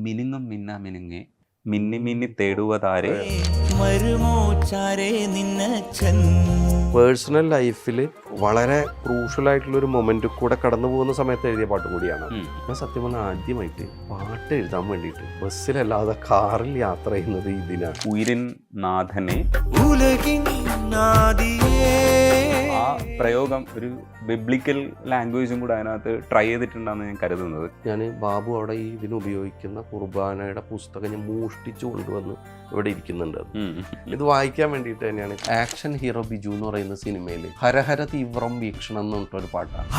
മിനുങ്ങും മിന്നാ മിനുങ്ങേ മിന്നി മിന്നി തേടുവതാരെ. പേഴ്സണൽ ലൈഫിൽ വളരെ ക്രൂഷ്യലായിട്ടുള്ളൊരു മൊമെന്റ് കൂടെ കടന്നു പോകുന്ന സമയത്ത് എഴുതിയ പാട്ടും കൂടിയാണ്. ഞാൻ സത്യം പറഞ്ഞാൽ ആദ്യമായിട്ട് പാട്ട് എഴുതാൻ വേണ്ടിയിട്ട് ബസ്സിലല്ലാതെ കാറിൽ യാത്ര ചെയ്യുന്നത് ഇതിനാണ്. ഉയിരിൻ നാഥനെ. ആ പ്രയോഗം ഒരു ബിബ്ലിക്കൽ ലാംഗ്വേജും കൂടെ അതിനകത്ത് ട്രൈ ചെയ്തിട്ടുണ്ടെന്ന് ഞാൻ കരുതുന്നത്. ഞാൻ ബാബു അവിടെ ഈ ഇതിന് ഉപയോഗിക്കുന്ന കുർബാനയുടെ പുസ്തകം ഞാൻ മോഷ്ടിച്ചു കൊണ്ടുവന്ന് ഇവിടെ ഇരിക്കുന്നുണ്ട്. ഇത് വായിക്കാൻ വേണ്ടിയിട്ട് തന്നെയാണ്. ആക്ഷൻ ഹീറോ ബിജു എന്ന് പറയുന്ന സിനിമയിൽ ഹരഹര തീവ്രം വീക്ഷണം എന്ന് പറഞ്ഞിട്ടൊരു പാട്ടാണ്.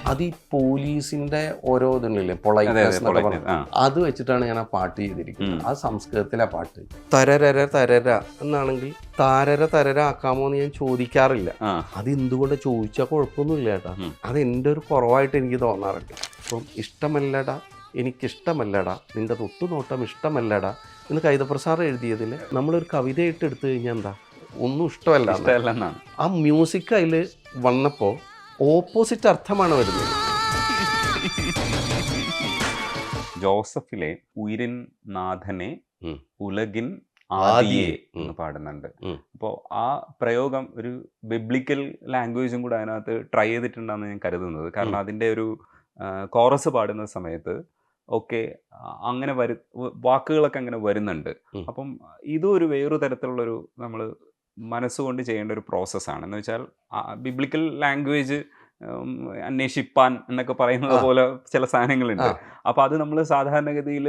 അത് ഈ പോലീസിന്റെ ഓരോ ഇതുണ്ടല്ലേ പൊളൈറ്റ്നസ് എന്നൊക്കെ പറഞ്ഞു, അത് വെച്ചിട്ടാണ് ഞാൻ ആ പാട്ട് ചെയ്തിരിക്കുന്നത്. ആ സംസ്കൃതത്തിലെ പാട്ട് തരരര തരര എന്നാണെങ്കിൽ താരര തരര ആക്കാമോ എന്ന് ഞാൻ ചോദിക്കാറില്ല. അത് എന്തുകൊണ്ട് ചോദിച്ചാൽ കുഴപ്പമൊന്നുമില്ല കേട്ടാ. അത് എൻ്റെ ഒരു കുറവായിട്ട് എനിക്ക് തോന്നാറുണ്ട്. അപ്പം ഇഷ്ടമല്ലടാ എനിക്കിഷ്ടമല്ലടാ നിന്റെ തൊട്ടുനോട്ടം ഇഷ്ടമല്ലടാ എന്ന് കൈതപ്രസാദ് എഴുതിയതിൽ നമ്മളൊരു കവിതയായിട്ട് എടുത്തു കഴിഞ്ഞാൽ എന്താ ഒന്നും ഇഷ്ടമല്ല. ആ മ്യൂസിക് അതിൽ വന്നപ്പോൾ ഓപ്പോസിറ്റ് അർത്ഥമാണ് വരുന്നത്. ജോസഫിലെ ഉയിരിൻ നാഥനെ ഉലകിൻ ആദിയെ എന്ന് പാടുന്നുണ്ട്. അപ്പോൾ ആ പ്രയോഗം ഒരു ബിബ്ലിക്കൽ ലാംഗ്വേജും കൂടെ അതിനകത്ത് ട്രൈ ചെയ്തിട്ടുണ്ടെന്ന് ഞാൻ കരുതുന്നത്. കാരണം അതിൻ്റെ ഒരു കോറസ് പാടുന്ന സമയത്ത് ഒക്കെ അങ്ങനെ വാക്കുകളൊക്കെ അങ്ങനെ വരുന്നുണ്ട്. അപ്പം ഇതും ഒരു വേറൊരു തരത്തിലുള്ളൊരു നമ്മൾ മനസ്സുകൊണ്ട് ചെയ്യേണ്ട ഒരു പ്രോസസ്സാണ്. എന്ന് വെച്ചാൽ ബിബ്ലിക്കൽ ലാംഗ്വേജ് അന്വേഷിപ്പാൻ എന്നൊക്കെ പറയുന്നത് പോലെ ചില സാധനങ്ങളുണ്ട്. അപ്പോൾ അത് നമ്മൾ സാധാരണഗതിയിൽ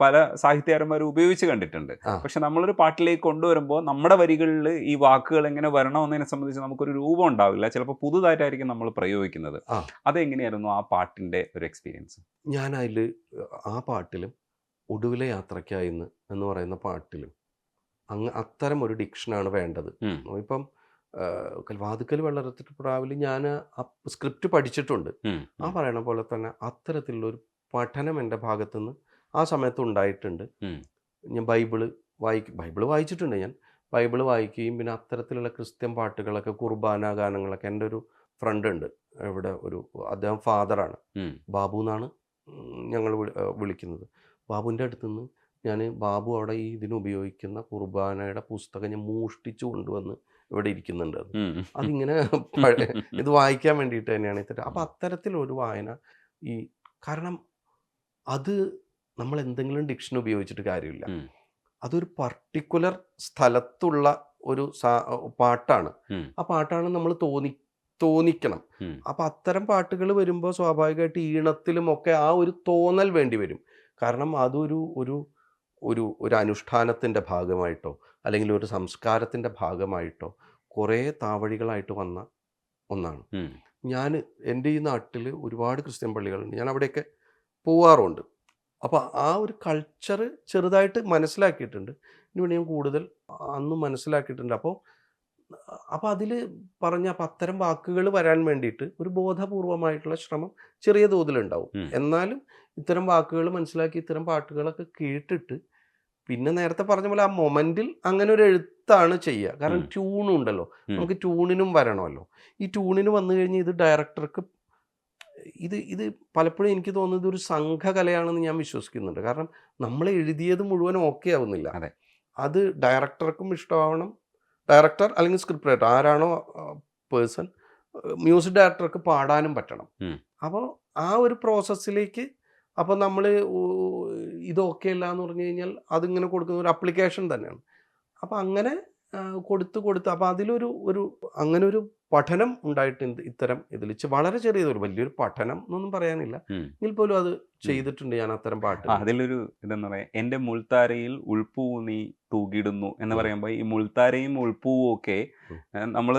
പല സാഹിത്യകാരന്മാരും ഉപയോഗിച്ച് കണ്ടിട്ടുണ്ട്. പക്ഷെ നമ്മളൊരു പാട്ടിലേക്ക് കൊണ്ടുവരുമ്പോൾ നമ്മുടെ വരികളിൽ ഈ വാക്കുകൾ എങ്ങനെ വരണമെന്നതിനെ സംബന്ധിച്ച് നമുക്കൊരു രൂപം ഉണ്ടാവില്ല. ചിലപ്പോൾ പുതുതായിട്ടായിരിക്കും നമ്മൾ പ്രയോഗിക്കുന്നത്. അതെങ്ങനെയായിരുന്നു ആ പാട്ടിൻ്റെ ഒരു എക്സ്പീരിയൻസ്? ഞാൻ അതിൽ ആ പാട്ടിലും ഒടുവിലെ യാത്രയ്ക്കായിന്ന് എന്ന് പറയുന്ന പാട്ടിലും അത്തരം ഒരു ഡിക്ഷനാണ് വേണ്ടത്. ഇപ്പം വാതുക്കൽ വെള്ളറത്തിട്ട് പ്രാവിൽ ഞാൻ ആ സ്ക്രിപ്റ്റ് പഠിച്ചിട്ടുണ്ട്. ആ പറയണ പോലെ തന്നെ അത്തരത്തിലുള്ളൊരു പഠനം എൻ്റെ ഭാഗത്തുനിന്ന് ആ സമയത്ത് ഉണ്ടായിട്ടുണ്ട്. ഞാൻ ബൈബിള് വായിച്ചിട്ടുണ്ട്. ഞാൻ ബൈബിള് വായിക്കുകയും പിന്നെ അത്തരത്തിലുള്ള ക്രിസ്ത്യൻ പാട്ടുകളൊക്കെ കുർബാന ഗാനങ്ങളൊക്കെ എൻ്റെ ഒരു ഫ്രണ്ട് ഉണ്ട് ഇവിടെ, അദ്ദേഹം ഫാദറാണ്, ബാബു എന്നാണ് ഞങ്ങൾ വിളിക്കുന്നത്. ബാബുവിൻ്റെ അടുത്തുനിന്ന് ഞാൻ ബാബു അവിടെ ഈ ഇതിന് ഉപയോഗിക്കുന്ന കുർബാനയുടെ പുസ്തകം ഞാൻ മോഷ്ടിച്ചു കൊണ്ടുവന്ന് ഇവിടെ ഇരിക്കുന്നുണ്ട്. അതിങ്ങനെ ഇത് വായിക്കാൻ വേണ്ടിയിട്ട് തന്നെയാണ് ഇത്തരം. അപ്പം അത്തരത്തിലൊരു വായന കാരണം അത് നമ്മൾ എന്തെങ്കിലും ഡിക്ഷൻ ഉപയോഗിച്ചിട്ട് കാര്യമില്ല. അതൊരു പർട്ടിക്കുലർ സ്ഥലത്തുള്ള ഒരു പാട്ടാണ്. ആ പാട്ടാണ് നമ്മൾ തോന്നിക്കണം. അപ്പം അത്തരം പാട്ടുകൾ വരുമ്പോൾ സ്വാഭാവികമായിട്ട് ഈണത്തിലുമൊക്കെ ആ ഒരു തോന്നൽ വേണ്ടി വരും. കാരണം അതൊരു ഒരു ഒരു ഒരു അനുഷ്ഠാനത്തിൻ്റെ ഭാഗമായിട്ടോ അല്ലെങ്കിൽ ഒരു സംസ്കാരത്തിൻ്റെ ഭാഗമായിട്ടോ കുറേ താവഴികളായിട്ട് വന്ന ഒന്നാണ്. എൻ്റെ ഈ നാട്ടിൽ ഒരുപാട് ക്രിസ്ത്യൻ പള്ളികളുണ്ട്. ഞാൻ അവിടെയൊക്കെ പോവാറുണ്ട്. അപ്പോൾ ആ ഒരു കൾച്ചർ ചെറുതായിട്ട് മനസ്സിലാക്കിയിട്ടുണ്ട്. ഇനി ഞാൻ കൂടുതൽ അന്ന് മനസ്സിലാക്കിയിട്ടുണ്ട്. അപ്പോൾ അതിൽ അപ്പം അത്തരം വാക്കുകൾ വരാൻ വേണ്ടിയിട്ട് ഒരു ബോധപൂർവമായിട്ടുള്ള ശ്രമം ചെറിയ തോതിലുണ്ടാവും. എന്നാലും ഇത്തരം വാക്കുകൾ മനസ്സിലാക്കി ഇത്തരം പാട്ടുകളൊക്കെ കേട്ടിട്ട് പിന്നെ നേരത്തെ പറഞ്ഞ പോലെ ആ മൊമെന്റിൽ അങ്ങനെ ഒരു എഴുത്താണ് ചെയ്യുക. കാരണം ട്യൂണും ഉണ്ടല്ലോ, നമുക്ക് ട്യൂണിനും വരണമല്ലോ. ഈ ട്യൂണിന് വന്നു കഴിഞ്ഞാൽ ഇത് ഡയറക്ടർക്ക് ഇത് പലപ്പോഴും എനിക്ക് തോന്നുന്നത് ഒരു സംഘകലയാണെന്ന് ഞാൻ വിശ്വസിക്കുന്നുണ്ട്. കാരണം നമ്മൾ എഴുതിയത് മുഴുവൻ ഓക്കെ ആവുന്നില്ല. അത് ഡയറക്ടർക്കും ഇഷ്ടമാവണം. ഡയറക്ടർ അല്ലെങ്കിൽ സ്ക്രിപ്റ്റ് റൈറ്റർ ആരാണോ പേഴ്സൺ, മ്യൂസിക് ഡയറക്ടർക്ക് പാടാനും പറ്റണം. അപ്പോൾ ആ ഒരു പ്രോസസ്സിലേക്ക് അപ്പോൾ നമ്മൾ ഇത് ഓക്കെ അല്ല എന്ന് പറഞ്ഞു കഴിഞ്ഞാൽ അതിങ്ങനെ കൊടുക്കുന്ന ഒരു അപ്ലിക്കേഷൻ തന്നെയാണ്. അപ്പോൾ അങ്ങനെ കൊടുത്ത് അപ്പോൾ അതിലൊരു അങ്ങനെ ഒരു പഠനം ഉണ്ടായിട്ടുണ്ട്. ഇത്തരം ഇതിൽ വളരെ ചെറിയതൊരു വലിയൊരു പഠനം എന്നൊന്നും പറയാനില്ല, എങ്കിൽ പോലും അത് ചെയ്തിട്ടുണ്ട് ഞാൻ അത്തരം പാട്ട്. അതിലൊരു ഇതെന്ന് പറയാം, എൻ്റെ മുൾത്താരയിൽ ഉൾപ്പൂവ് നീ തൂകിടുന്നു എന്ന് പറയുമ്പോൾ ഈ മുൾത്താരയും ഉൾപ്പൂവും ഒക്കെ നമ്മൾ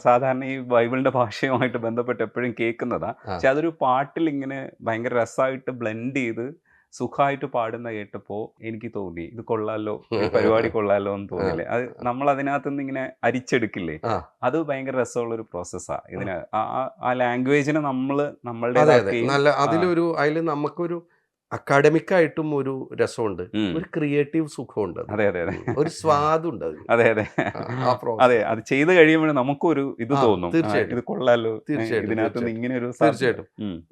സാധാരണ ഈ ബൈബിളിന്റെ ഭാഷയുമായിട്ട് ബന്ധപ്പെട്ട് എപ്പോഴും കേൾക്കുന്നതാ. പക്ഷെ അതൊരു പാട്ടിൽ ഇങ്ങനെ ഭയങ്കര രസമായിട്ട് ബ്ലെൻഡ് ചെയ്ത് സുഖമായിട്ട് പാടുന്ന കേട്ടപ്പോൾ എനിക്ക് തോന്നി ഇത് കൊള്ളാലോ, പരിപാടി കൊള്ളാലോ എന്ന് തോന്നില്ലേ. അത് നമ്മൾ അതിനകത്ത് നിന്ന് ഇങ്ങനെ അരിച്ചെടുക്കില്ലേ, അത് ഭയങ്കര രസമുള്ള ഒരു പ്രോസസ്സാണ്. ഇതിന് ആ ലാംഗ്വേജിനെ നമ്മളുടെ അതിലൊരു അതിൽ നമുക്കൊരു അക്കാഡമിക്കായിട്ടും ഒരു രസമുണ്ട്, ഉം. ഒരു ക്രിയേറ്റീവ് സുഖമുണ്ട്, അതെ അതെ അതെ ഒരു സ്വാദുണ്ട് അതിന്. അതെ അതെ ആ അതെ, പ്രോസസ്. അത് ചെയ്ത് കഴിയുമ്പോൾ നമുക്കൊരു ഇത് തോന്നും, ഇത് തീർച്ചയായിട്ടും കൊള്ളാലോ, തീർച്ചയായിട്ടും ഇതിനകത്ത് നിന്ന് തീർച്ചയായിട്ടും ഇങ്ങനെ ഒരു സാധ്യത. തീർച്ചയായിട്ടും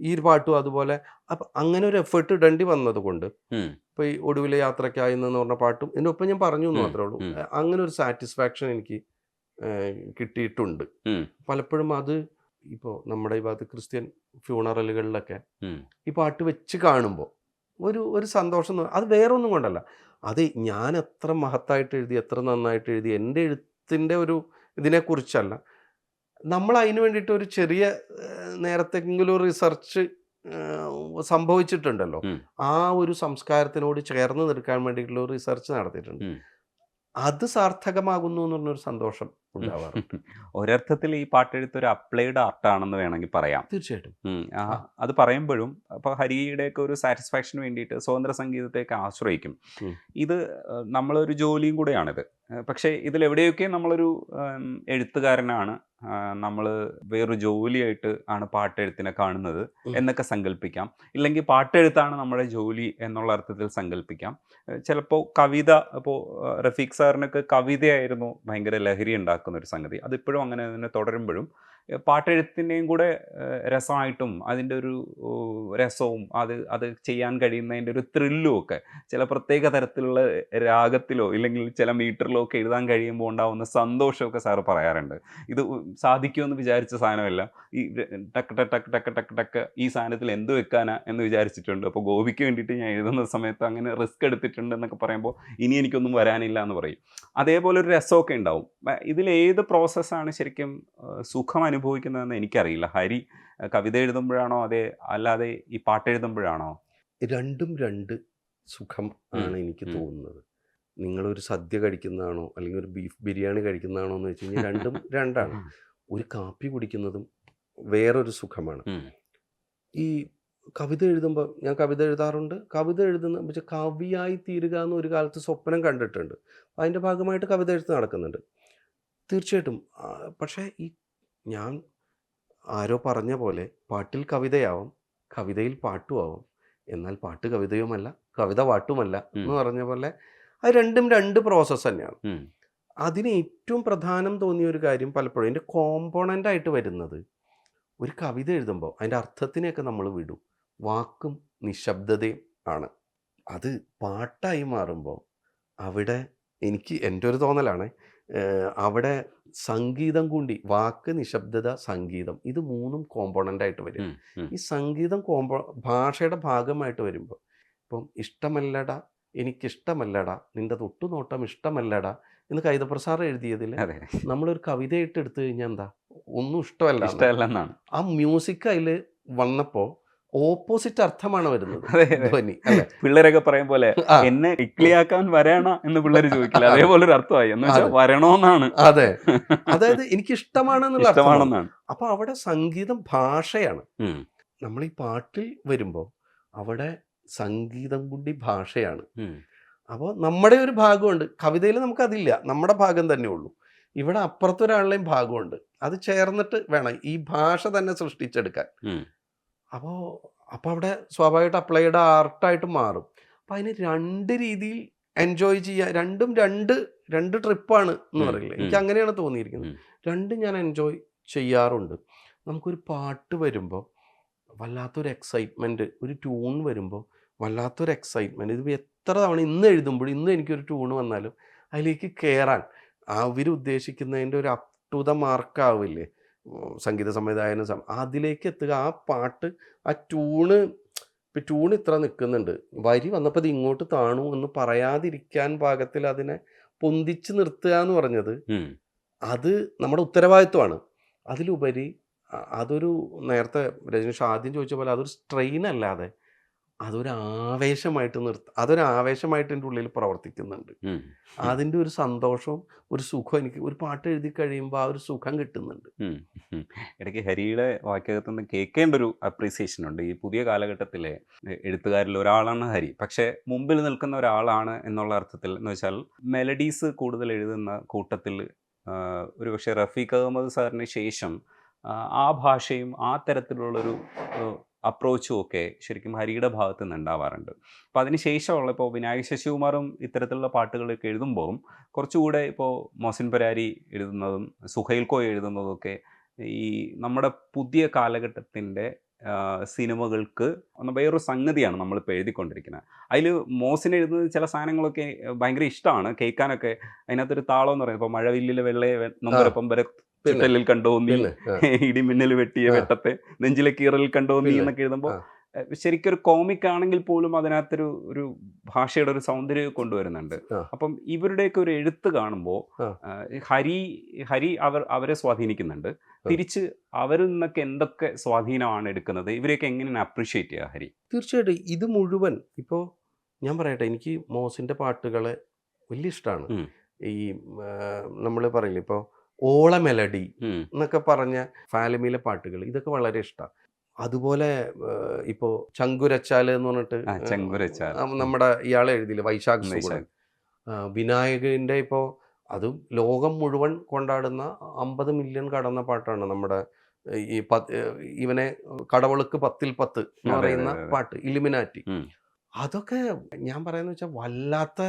ഈ ഒരു പാട്ടും അതുപോലെ. അപ്പം അങ്ങനെ ഒരു എഫേർട്ട് ഇടേണ്ടി വന്നത് കൊണ്ട് ഇപ്പോൾ ഈ ഒടുവിലെ യാത്രയ്ക്കായി എന്ന് പറഞ്ഞ പാട്ടും ഇതിനൊപ്പം ഞാൻ പറഞ്ഞു എന്ന് മാത്രമേ ഉള്ളൂ, അങ്ങനെ ഒരു സാറ്റിസ്ഫാക്ഷൻ എനിക്ക് കിട്ടിയിട്ടുണ്ട്. പലപ്പോഴും അത് ഇപ്പോൾ നമ്മുടെ ഈ ഭാഗത്ത് ക്രിസ്ത്യൻ ഫ്യൂണറലുകളിലൊക്കെ ഈ പാട്ട് വെച്ച് കാണുമ്പോൾ ഒരു സന്തോഷം അത് വേറെ ഒന്നും കൊണ്ടല്ല, അത് ഞാൻ എത്ര മഹത്തായിട്ട് എഴുതി, എത്ര നന്നായിട്ട് എഴുതി, എൻ്റെ എഴുത്തിൻ്റെ ഒരു ഇതിനെക്കുറിച്ചല്ല, നമ്മൾ അതിന് വേണ്ടിയിട്ട് ഒരു ചെറിയ നേരത്തെങ്കിലും റിസർച്ച് സംഭവിച്ചിട്ടുണ്ടല്ലോ, ആ ഒരു സംസ്കാരത്തിനോട് ചേർന്ന് നിൽക്കാൻ വേണ്ടിയിട്ടുള്ള ഒരു റിസർച്ച് നടത്തിയിട്ടുണ്ട്. അത് സാർത്ഥകമാകുന്നു എന്ന് പറഞ്ഞൊരു സന്തോഷം ഉണ്ടാവാറുണ്ട്. ഒരർത്ഥത്തിൽ ഈ പാട്ടെഴുത്ത് ഒരു അപ്ലൈഡ് ആർട്ടാണെന്ന് വേണമെങ്കിൽ പറയാം. തീർച്ചയായിട്ടും അത് പറയുമ്പോഴും അപ്പോൾ ഹരിയുടെയൊക്കെ ഒരു സാറ്റിസ്ഫാക്ഷന് വേണ്ടിയിട്ട് സ്വതന്ത്ര സംഗീതത്തെയൊക്കെ ആശ്രയിക്കും. ഇത് നമ്മളൊരു ജോലിയും കൂടെയാണിത്. പക്ഷേ ഇതിലെവിടെയൊക്കെ നമ്മളൊരു എഴുത്തുകാരനാണ്, നമ്മൾ വേറൊരു ജോലിയായിട്ട് ആണ് പാട്ടെഴുത്തിനെ കാണുന്നത് എന്നൊക്കെ സങ്കല്പിക്കാം. ഇല്ലെങ്കിൽ പാട്ടെഴുത്താണ് നമ്മുടെ ജോലി എന്നുള്ള അർത്ഥത്തിൽ സങ്കല്പിക്കാം. ചിലപ്പോൾ കവിത, ഇപ്പോൾ റഫീഖ് സാറിനൊക്കെ കവിതയായിരുന്നു ഭയങ്കര ലഹരി ഉണ്ടാക്കുന്ന ഒരു സംഗതി. അതിപ്പോഴും അങ്ങനെ തന്നെ തുടരുമ്പോഴും പാട്ടെഴുത്തിൻ്റെയും കൂടെ രസമായിട്ടും അതിൻ്റെ ഒരു രസവും അത് ചെയ്യാൻ കഴിയുന്നതിൻ്റെ ഒരു ത്രില്ലും ഒക്കെ ചില പ്രത്യേക തരത്തിലുള്ള രാഗത്തിലോ ഇല്ലെങ്കിൽ ചില മീറ്ററിലോ ഒക്കെ എഴുതാൻ കഴിയുമ്പോൾ ഉണ്ടാവുന്ന സന്തോഷമൊക്കെ സാറ് പറയാറുണ്ട്. ഇത് സാധിക്കുമെന്ന് വിചാരിച്ച സാധനമല്ല, ഈ ടക്ക് ടക്ക് ടക്ക് ടക്ക് ടക്ക് ഈ സാധനത്തിൽ എന്ത് വെക്കാനാ എന്ന് വിചാരിച്ചിട്ടുണ്ട്. അപ്പോൾ ഗോപിക്ക് വേണ്ടിയിട്ട് ഞാൻ എഴുതുന്ന സമയത്ത് അങ്ങനെ റിസ്ക് എടുത്തിട്ടുണ്ട് എന്നൊക്കെ പറയുമ്പോൾ ഇനി എനിക്കൊന്നും വരാനില്ല എന്ന് പറയും. അതേപോലെ ഒരു രസമൊക്കെ ഉണ്ടാവും. ഇതിലേത് പ്രോസസ്സാണ് ശരിക്കും സുഖം അനുഭവിക്കുന്നതെന്ന് എനിക്കറിയില്ല. ഹരി കവിത എഴുതുമ്പോഴാണോ അല്ലാതെ ഈ പാട്ടെഴുതുമ്പോഴാണോ? രണ്ടും രണ്ട് സുഖം ആണ് എനിക്ക് തോന്നുന്നത്. നിങ്ങളൊരു സദ്യ കഴിക്കുന്നതാണോ അല്ലെങ്കിൽ ഒരു ബീഫ് ബിരിയാണി കഴിക്കുന്നതാണോ എന്ന് വെച്ച് കഴിഞ്ഞാൽ രണ്ടും രണ്ടാണ്. ഒരു കാപ്പി കുടിക്കുന്നതും വേറൊരു സുഖമാണ്. ഈ കവിത എഴുതുമ്പോൾ ഞാൻ കവിത എഴുതാറുണ്ട്. കവിത എഴുതുന്ന പക്ഷേ കവിയായി തീരുക എന്ന് ഒരു കാലത്ത് സ്വപ്നം കണ്ടിട്ടുണ്ട്. അതിൻ്റെ ഭാഗമായിട്ട് കവിത എഴുത്ത് നടക്കുന്നുണ്ട് തീർച്ചയായിട്ടും. പക്ഷേ ഈ ഞാൻ ആരോ പറഞ്ഞ പോലെ പാട്ടിൽ കവിതയാവും, കവിതയിൽ പാട്ടുമാവും, എന്നാൽ പാട്ട് കവിതയുമല്ല, കവിത പാട്ടുമല്ല എന്ന് പറഞ്ഞ പോലെ അത് രണ്ടും രണ്ട് പ്രോസസ്സ് തന്നെയാണ്. അതിന് ഏറ്റവും പ്രധാനം തോന്നിയ ഒരു കാര്യം പലപ്പോഴും അതിൻ്റെ കോമ്പോണൻ്റായിട്ട് വരുന്നത്, ഒരു കവിത എഴുതുമ്പോൾ അതിൻ്റെ അർത്ഥത്തിനെയൊക്കെ നമ്മൾ വിടും, വാക്കും നിശബ്ദതയും ആണ്. അത് പാട്ടായി മാറുമ്പോൾ അവിടെ എനിക്ക് എൻ്റെ ഒരു തോന്നലാണ്, അവിടെ സംഗീതം കൂടി, വാക്ക്, നിശബ്ദത, സംഗീതം, ഇത് മൂന്നും കോമ്പോണൻ്റായിട്ട് വരും. ഈ സംഗീതം ഭാഷയുടെ ഭാഗമായിട്ട് വരുമ്പോൾ, ഇപ്പം ഇഷ്ടമല്ലടാ എനിക്കിഷ്ടമല്ലടാ നിൻ്റെ തൊട്ടുനോട്ടം ഇഷ്ടമല്ലടാ എന്ന് കൈതപ്രസാദ് എഴുതിയതിൽ നമ്മളൊരു കവിതയായിട്ട് എടുത്തു കഴിഞ്ഞാൽ എന്താ, ഒന്നും ഇഷ്ടമല്ല. ആ മ്യൂസിക് അതിൽ വന്നപ്പോൾ ഓപ്പോസിറ്റ് അർത്ഥമാണ് വരുന്നത്. ധ്വനി പിള്ളേരൊക്കെ പറയും പോലെ എന്നെ ഇക്ലിയാക്കാൻ വരണ എന്ന് പിള്ളേർ ചോദിക്കില്ല, അതേപോലെ ഒരു അർത്ഥമായി എന്ന് വെച്ചാൽ വരണോന്നാണ്. അതെ, അതായത് എനിക്ക് ഇഷ്ടമാണെന്നുള്ള അർത്ഥമാണ്. അപ്പൊ അവിടെ സംഗീതം ഭാഷയാണ്. നമ്മൾ ഈ പാട്ടിൽ വരുമ്പോൾ അവിടെ സംഗീതം കൂടി ഭാഷയാണ്. അപ്പോൾ നമ്മുടെ ഒരു ഭാഗമുണ്ട്, കവിതയിൽ നമുക്കതില്ല, നമ്മുടെ ഭാഗം തന്നെ ഉള്ളൂ. ഇവിടെ അപ്പുറത്തൊരാളുടെയും ഭാഗമുണ്ട്, അത് ചേർന്നിട്ട് വേണം ഈ ഭാഷ തന്നെ സൃഷ്ടിച്ചെടുക്കാൻ. അപ്പോൾ അവിടെ സ്വാഭാവികമായിട്ട് അപ്ലൈഡ് ആർട്ടായിട്ട് മാറും. അപ്പോൾ അതിന് രണ്ട് രീതിയിൽ എൻജോയ് ചെയ്യുക, രണ്ടും രണ്ട് ട്രിപ്പാണ് എന്ന് പറയില്ലേ, എനിക്ക് അങ്ങനെയാണ് തോന്നിയിരിക്കുന്നത്. രണ്ടും ഞാൻ എൻജോയ് ചെയ്യാറുണ്ട്. നമുക്കൊരു പാട്ട് വരുമ്പോൾ വല്ലാത്തൊരു എക്സൈറ്റ്മെൻറ്റ്, ഒരു ട്യൂൺ വരുമ്പോൾ വല്ലാത്തൊരു എക്സൈറ്റ്മെൻറ്റ്. ഇത് എത്ര തവണ ഇന്ന് എഴുതുമ്പോഴും ഇന്ന് എനിക്കൊരു ട്യൂൺ വന്നാലും അതിലേക്ക് കയറാൻ അവരുദ്ദേശിക്കുന്നതിൻ്റെ ഒരു അപ് ടു ദ മാർക്കാവില്ലേ സംഗീത സംവിധായകനും, അതിലേക്ക് എത്തുക. ആ പാട്ട്, ആ ട്യൂൺ ഇത്ര നിൽക്കുന്നുണ്ട്, വരി വന്നപ്പോൾ ഇത് ഇങ്ങോട്ട് താണു എന്ന് പറയാതിരിക്കാൻ പാകത്തിൽ അതിനെ പൊന്തിച്ച് നിർത്തുക എന്ന് പറഞ്ഞത് അത് നമ്മുടെ ഉത്തരവാദിത്വമാണ്. അതിലുപരി അതൊരു നേരത്തെ രജനീഷ് ആദ്യം ചോദിച്ച പോലെ അതൊരു സ്ട്രെയിൻ അല്ലാതെ അതൊരു ആവേശമായിട്ട് എൻ്റെ ഉള്ളിൽ പ്രവർത്തിക്കുന്നുണ്ട്. അതിൻ്റെ ഒരു സന്തോഷവും ഒരു സുഖം എനിക്ക് ഒരു പാട്ട് എഴുതി കഴിയുമ്പോൾ ആ ഒരു സുഖം കിട്ടുന്നുണ്ട്. ഇടയ്ക്ക് ഹരിയുടെ വാക്യകത്തുനിന്ന് കേൾക്കേണ്ട ഒരു അപ്രീസിയേഷൻ ഉണ്ട്. ഈ പുതിയ കാലഘട്ടത്തിലെ എഴുത്തുകാരിൽ ഒരാളാണ് ഹരി, പക്ഷേ മുമ്പിൽ നിൽക്കുന്ന ഒരാളാണ് എന്നുള്ള അർത്ഥത്തിൽ. എന്ന് വെച്ചാൽ മെലഡീസ് കൂടുതൽ എഴുതുന്ന കൂട്ടത്തിൽ ഒരു പക്ഷേ റഫീഖ് അഹമ്മദ് സാറിന് ശേഷം ആ ഭാഷയും ആ തരത്തിലുള്ളൊരു അപ്രോച്ചും ഒക്കെ ശരിക്കും ഹരിയുടെ ഭാഗത്ത് നിന്ന് ഉണ്ടാവാറുണ്ട്. അപ്പോൾ അതിന് ശേഷമുള്ള ഇപ്പോൾ വിനായക് ശശികുമാറും ഇത്തരത്തിലുള്ള പാട്ടുകളൊക്കെ എഴുതുമ്പോഴും കുറച്ചുകൂടെ ഇപ്പോൾ മോഹസിൻ പരാരി എഴുതുന്നതും സുഹൈൽ കോയ എഴുതുന്നതൊക്കെ ഈ നമ്മുടെ പുതിയ കാലഘട്ടത്തിൻ്റെ സിനിമകൾക്ക് വേറൊരു സംഗതിയാണ് നമ്മളിപ്പോൾ എഴുതിക്കൊണ്ടിരിക്കുന്നത്. അതിൽ മോഹസിൻ എഴുതുന്ന ചില സാധനങ്ങളൊക്കെ ഭയങ്കര ഇഷ്ടമാണ് കേൾക്കാനൊക്കെ. അതിനകത്തൊരു താളം എന്ന് പറയുന്നത് ഇപ്പോൾ മഴവില്ലിലെ വെള്ളയെ നൊമ്പരപ്പം വരെ ചുറ്റലിൽ കണ്ടോന്നി, ഇടിമിന്നൽ വെട്ടിയ വെട്ടത്തെ നെഞ്ചിലെ കീറലിൽ കണ്ടോന്നി എന്നൊക്കെ എഴുതുമ്പോൾ ശരിക്കും ഒരു കോമിക് ആണെങ്കിൽ പോലും അതിനകത്തൊരു ഒരു ഭാഷയുടെ ഒരു സൗന്ദര്യം കൊണ്ടുവരുന്നുണ്ട്. അപ്പം ഇവരുടെയൊക്കെ ഒരു എഴുത്ത് കാണുമ്പോൾ ഹരി അവരെ സ്വാധീനിക്കുന്നുണ്ട്. തിരിച്ച് അവരിൽ നിന്നൊക്കെ എന്തൊക്കെ സ്വാധീനമാണ് എടുക്കുന്നത്, ഇവരെയൊക്കെ എങ്ങനെയാണ് അപ്രീഷിയേറ്റ് ചെയ്യുക ഹരി? തീർച്ചയായിട്ടും ഇത് മുഴുവൻ ഇപ്പോൾ ഞാൻ പറയട്ടെ, എനിക്ക് മോഹസിൻ്റെ പാട്ടുകളെ വലിയ ഇഷ്ടമാണ്. ഈ നമ്മൾ പറയില്ലേ ഇപ്പോൾ ഓള മെലഡി എന്നൊക്കെ പറഞ്ഞ ഫാലിമിയിലെ പാട്ടുകൾ, ഇതൊക്കെ വളരെ ഇഷ്ടമാണ്. അതുപോലെ ഇപ്പോൾ ചങ്കുരച്ചാൽ എന്ന് പറഞ്ഞിട്ട് നമ്മുടെ ഇയാളെ എഴുതിയില്ല, വൈശാഖ് സുഗുണൻ. വിനായകൻ്റെ ഇപ്പോൾ അത് ലോകം മുഴുവൻ കൊണ്ടാടുന്ന 50 മില്യൺ കടന്ന പാട്ടാണ് നമ്മുടെ ഈ ഇവനെ കടവളുക്ക് 10ൽ 10 എന്ന് പറയുന്ന പാട്ട്, ഇലുമിനാറ്റി. അതൊക്കെ ഞാൻ പറയുന്നത് വെച്ചാൽ വല്ലാത്ത